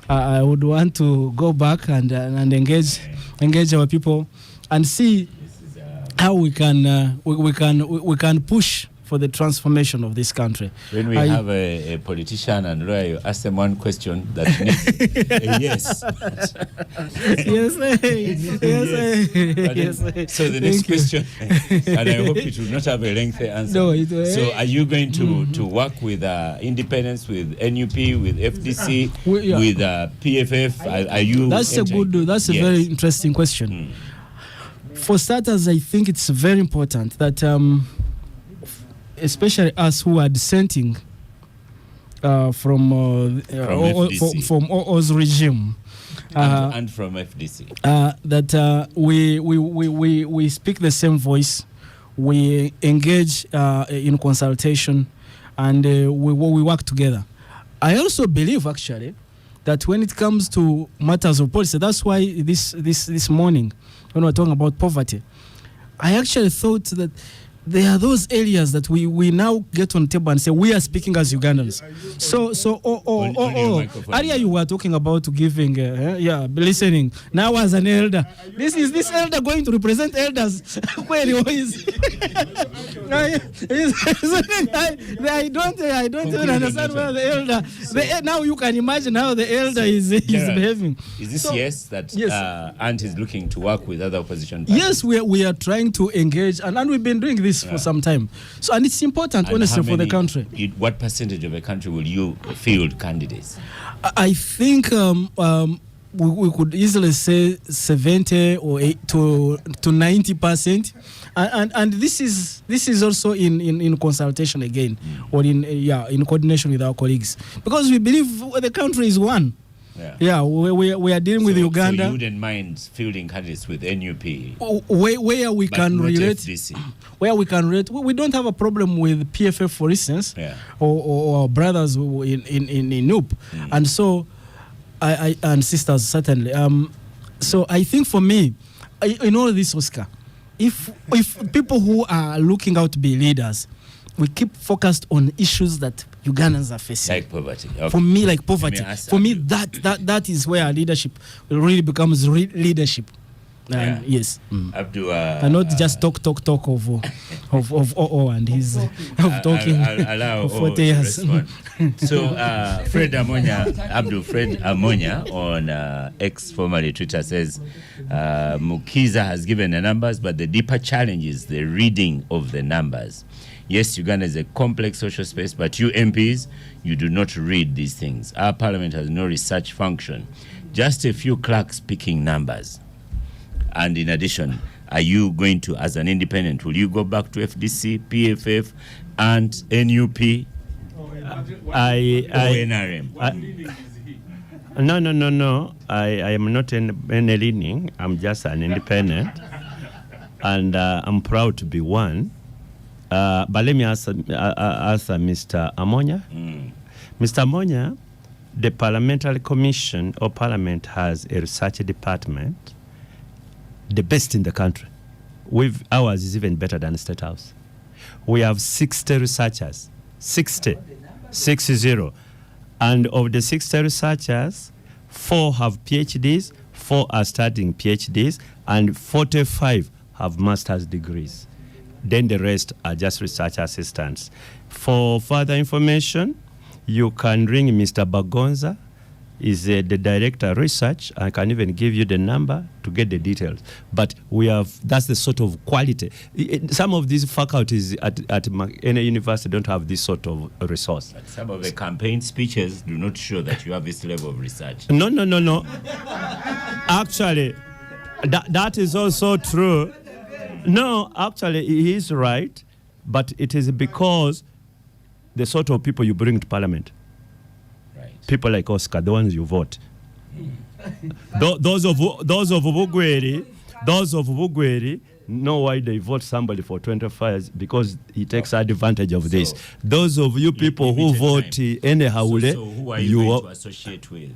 I would want to go back and engage our people and see how we can push for for the transformation of this country. When we have a politician and lawyer, you ask them one question that needs a yes. So the next question, and I hope it will not have a lengthy answer. No, so are you going to work with independents, with NUP, with FDC, with PFF? Are you? That's a very interesting question. For starters, I think it's very important that, especially us who are dissenting from O's regime, and from FDC, that we speak the same voice, we engage in consultation, and we work together. I also believe, actually, that when it comes to matters of policy, that's why this morning, when we're talking about poverty, I actually thought that there are those areas that we now get on the table and say we are speaking as Ugandans. Earlier you were talking about giving, listening. Now as an elder, is this elder going to represent elders? Where is? I don't even understand where the elder. Now you can imagine how the elder is behaving. Is this that Ant is looking to work with other opposition parties? Yes, we are trying to engage, and we've been doing this for some time. So, and it's important, honestly, for the country. What percentage of the country will you field candidates? I think we could easily say 70 or 8 to 90%, and this is also in consultation again, or in coordination with our colleagues, because we believe the country is one. We are dealing with Uganda. So you wouldn't mind fielding candidates with NUP? Where we can relate. FDC. Where we can relate. We don't have a problem with PFF, for instance, or our brothers in NUP. And so, and sisters, certainly. So I think for me, in all this, Oscar, if people who are looking out to be leaders, we keep focused on issues that Ugandans are facing. Like poverty. Okay. For me, like poverty. For me, that is where leadership really becomes leadership. Yes. Abdu, and not just talk of and his of talking allow for 40 years. So Fred Amonya on X, formerly Twitter, says Mukiza has given the numbers, but the deeper challenge is the reading of the numbers. Yes, Uganda is a complex social space, but you MPs, you do not read these things. Our parliament has no research function. Just a few clerks picking numbers. And in addition, are you going to, as an independent, will you go back to FDC, PFF, and NUP? NRM? No. I am not any leaning. I'm just an independent. And I'm proud to be one. But let me answer Mr. Amonya. Mr. Amonya, the Parliamentary Commission or Parliament has a research department, the best in the country. Ours is even better than the State House. We have 60 researchers, 60. And of the 60 researchers, 4 have PhDs, 4 are studying PhDs, and 45 have master's degrees. Then the rest are just research assistants. For further information, you can ring Mr. Bagonza. He's the director of research. I can even give you the number to get the details. But that's the sort of quality. Some of these faculties at any university don't have this sort of resource. But some of the campaign speeches do not show that you have this level of research. No. Actually, that is also true. No, actually, he is right, but it is because the sort of people you bring to parliament, people like Oscar, the ones you vote, those of Bugweri know why they vote somebody for 25 years, because he takes advantage of this. Those of you people who vote anyhow, so who are you going to associate with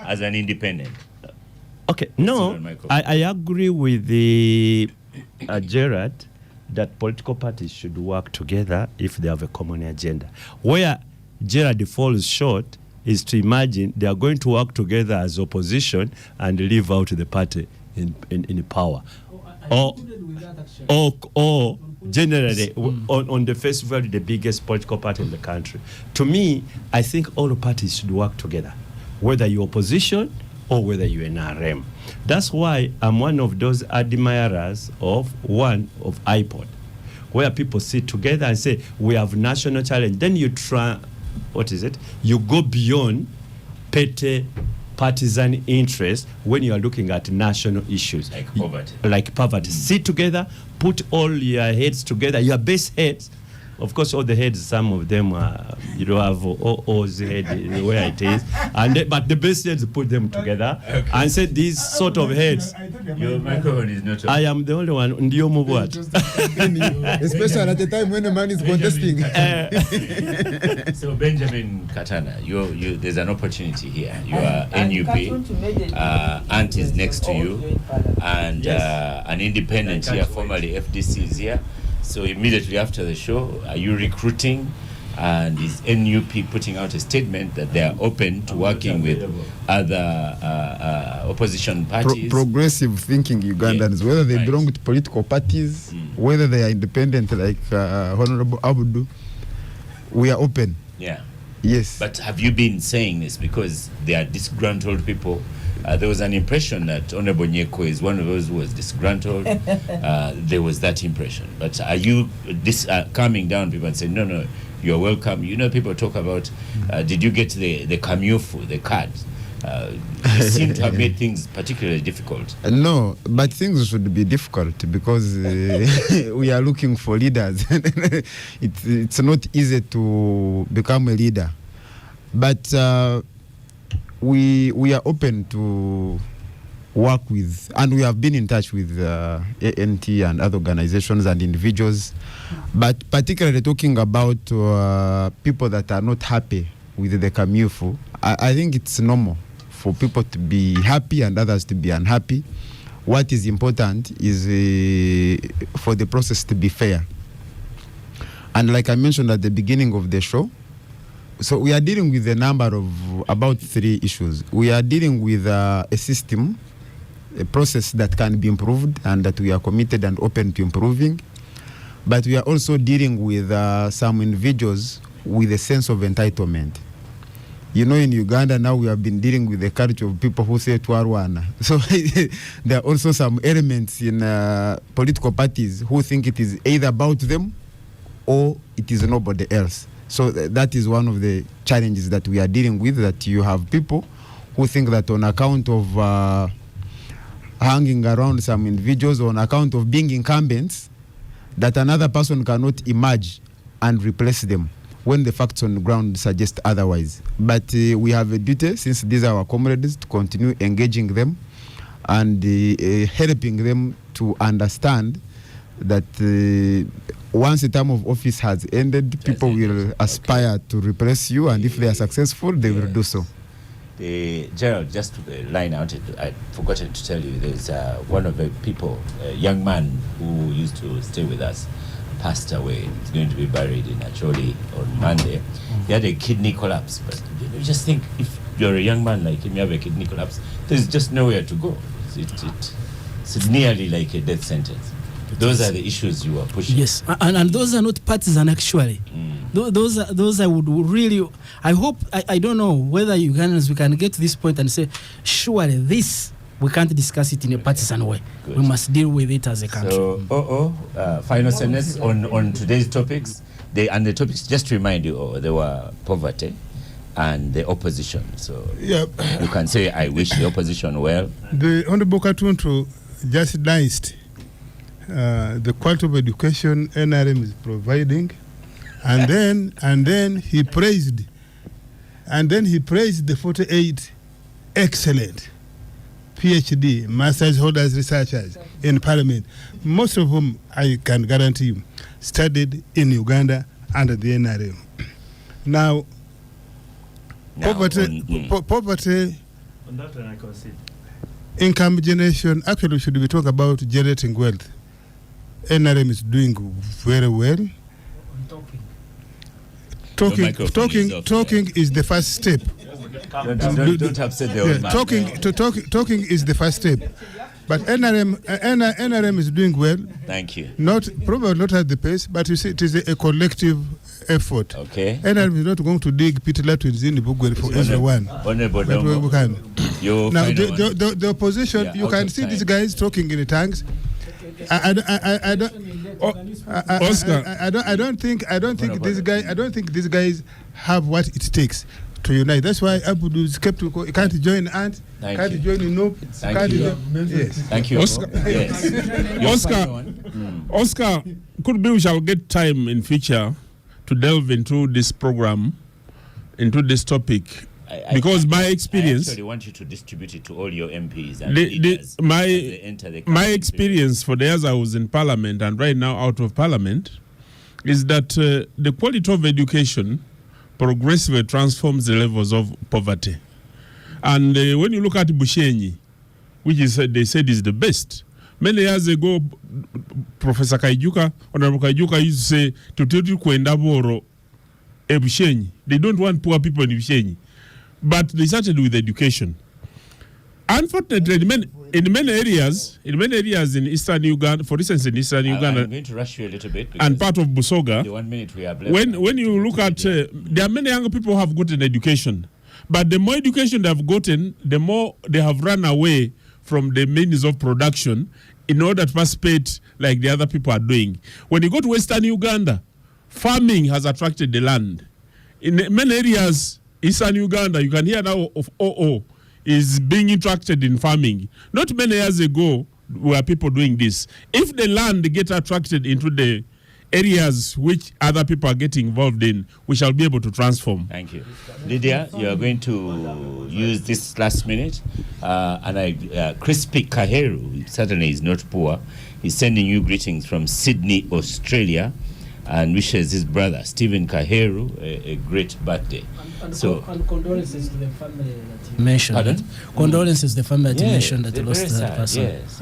as an independent? Okay, no, I agree with the Gerard that political parties should work together if they have a common agenda. Where Gerard falls short is to imagine they are going to work together as opposition and leave out the party in power. Or generally on the face value the biggest political party in the country. To me, I think all the parties should work together, whether you're opposition or whether you're an RM. That's why I'm one of those admirers of iPod, where people sit together and say, we have national challenge. Then you try, you go beyond petty partisan interest when you are looking at national issues. Like poverty. Sit together, put all your heads together, your best heads. Of course, all the heads, some of them you don't have O's head where it is, but the best heads, put them together and say these sort of heads. Your microphone is not on. I am the only one. Ndio move what? Especially at the time when a man is contesting. So Benjamin Katana, there's an opportunity here. You are NUP, Ant is next to you, and an independent here, formerly FDC is here. So immediately after the show, are you recruiting? And is NUP putting out a statement that they are open to working with other opposition parties? Progressive thinking Ugandans, whether they belong to political parties, whether they are independent like Honorable Abudu, we are open. Yeah. Yes. But have you been saying this because they are disgruntled people? There was an impression that Honorable Nyeko is one of those who was disgruntled. There was that impression. But are you calming down people and saying, no, you're welcome? You know, people talk about, did you get the Kamyufu, the card? You seem to have made things particularly difficult. No, but things should be difficult because we are looking for leaders. It's not easy to become a leader. But we are open to work with, and we have been in touch with ANT and other organizations and individuals, but particularly talking about people that are not happy with the Kamyufu. I think it's normal for people to be happy and others to be unhappy. What is important is for the process to be fair. And like I mentioned at the beginning of the show, so we are dealing with a number of about 3 issues. We are dealing with a system, a process that can be improved and that we are committed and open to improving. But we are also dealing with some individuals with a sense of entitlement. You know, in Uganda now we have been dealing with the culture of people who say Twarwana. So there are also some elements in political parties who think it is either about them or it is nobody else. So that is one of the challenges that we are dealing with, that you have people who think that on account of hanging around some individuals, on account of being incumbents, that another person cannot emerge and replace them, when the facts on the ground suggest otherwise. But we have a duty, since these are our comrades, to continue engaging them and helping them to understand that once the term of office has ended, people will aspire to replace you, and if they are successful, they will do so. Gerald, just to line out, I'd forgotten to tell you, there's one of the people, a young man who used to stay with us, passed away. He's going to be buried in Acholi on Monday. He had a kidney collapse, but you just think, if you're a young man like him, you have a kidney collapse, there's just nowhere to go. It's nearly like a death sentence. Those are the issues you are pushing. Yes, and those are not partisan actually. Those I would really, I hope, I don't know whether Ugandans, we can get to this point and say, surely this, we can't discuss it in a partisan way. Good. We must deal with it as a country. So, final sentence on today's topics. The topics, just to remind you, they were poverty and the opposition. So you can say, I wish the opposition well. The Honorable Katuntu just niced the quality of education NRM is providing, and then he praised the 48 excellent PhD master's holders researchers in Parliament, most of whom I can guarantee you studied in Uganda under the NRM. Now poverty, on that one I concede. Income generation, actually we should be talking about generating wealth. NRM is doing very well. Talking is the first step. Don't upset the old man. Talking is the first step. But NRM is doing well. Thank you. Probably not at the pace, but you see, it is a collective effort. Okay. NRM is not going to dig pit latrines in the Bugwell for everyone. Honorable But we can. Now, the opposition, Yeah, you can see these guys talking in the tanks. I don't think these guys have what it takes to unite. That's why Abudu is skeptical. He can't join Ant. Can't join Inoop. Yes. Thank you. Oscar. Yes. Oscar, could be we shall get time in future to delve into this program, into this topic. Because my experience, I actually want you to distribute it to all your MPs and leaders my experience for the years I was in Parliament and right now out of Parliament is that the quality of education progressively transforms the levels of poverty. And when you look at Bushenyi, which is they said is the best, many years ago, Professor Kaijuka, Honorable Kaijuka used to say, "Tutetu kwenda boro e Bushenyi." They don't want poor people in Bushenyi. But they started with education. Unfortunately, in many areas in eastern Uganda, for instance, in eastern Uganda, I'm going to rush you a little bit and part of Busoga, the 1 minute we have left. when you look at, there are many young people who have gotten education, but the more education they have gotten, the more they have run away from the means of production in order to participate like the other people are doing. When you go to western Uganda, farming has attracted the land. In many areas, eastern Uganda, you can hear now of OO is being attracted in farming. Not many years ago were people doing this. If the land gets attracted into the areas which other people are getting involved in, we shall be able to transform. Thank you. Lydia, you are going to use this last minute. Crispy Kaheru certainly is not poor. He's sending you greetings from Sydney, Australia, and wishes his brother Stephen Kaheru a great birthday. And condolences to the family that you mentioned. Pardon? Condolences to the family that you mentioned that lost that person. Yes.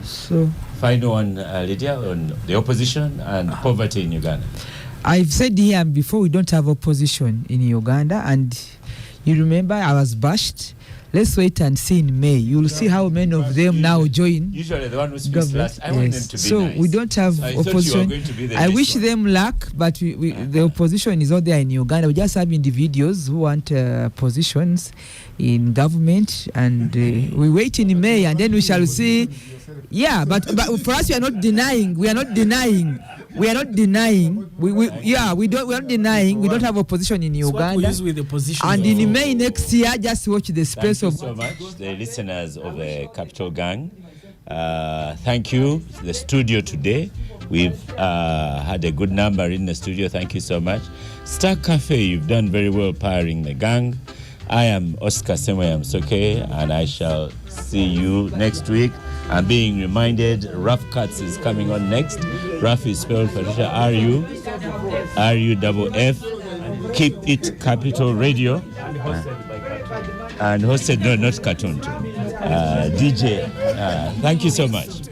So, final one, Lydia, on the opposition and poverty in Uganda. I've said here before, we don't have opposition in Uganda, and you remember I was bashed. Let's wait and see in May. You'll see how many of them now join. Usually the one who speaks last. I want them to be so nice. We don't have opposition. I wish them luck, but the opposition is out there in Uganda. We just have individuals who want positions in government, and we wait in May, and then we shall see. Yeah, but for us, we are not denying. We are not denying. We are not denying. We are not denying. We don't have opposition in Uganda. With the position and in May next year, just watch the space of. Thank you so much, the listeners of the Capital Gang. Thank you, the studio today. We've had a good number in the studio. Thank you so much. Star Cafe, you've done very well powering the gang. I am Oscar Semoyam Soke, and I shall see you next week. I'm being reminded Rough Cuts is coming on next. Rough is spelled Patricia R-U-F-F. Keep it Capital Radio. And hosted, no, not Cartoon. DJ, thank you so much.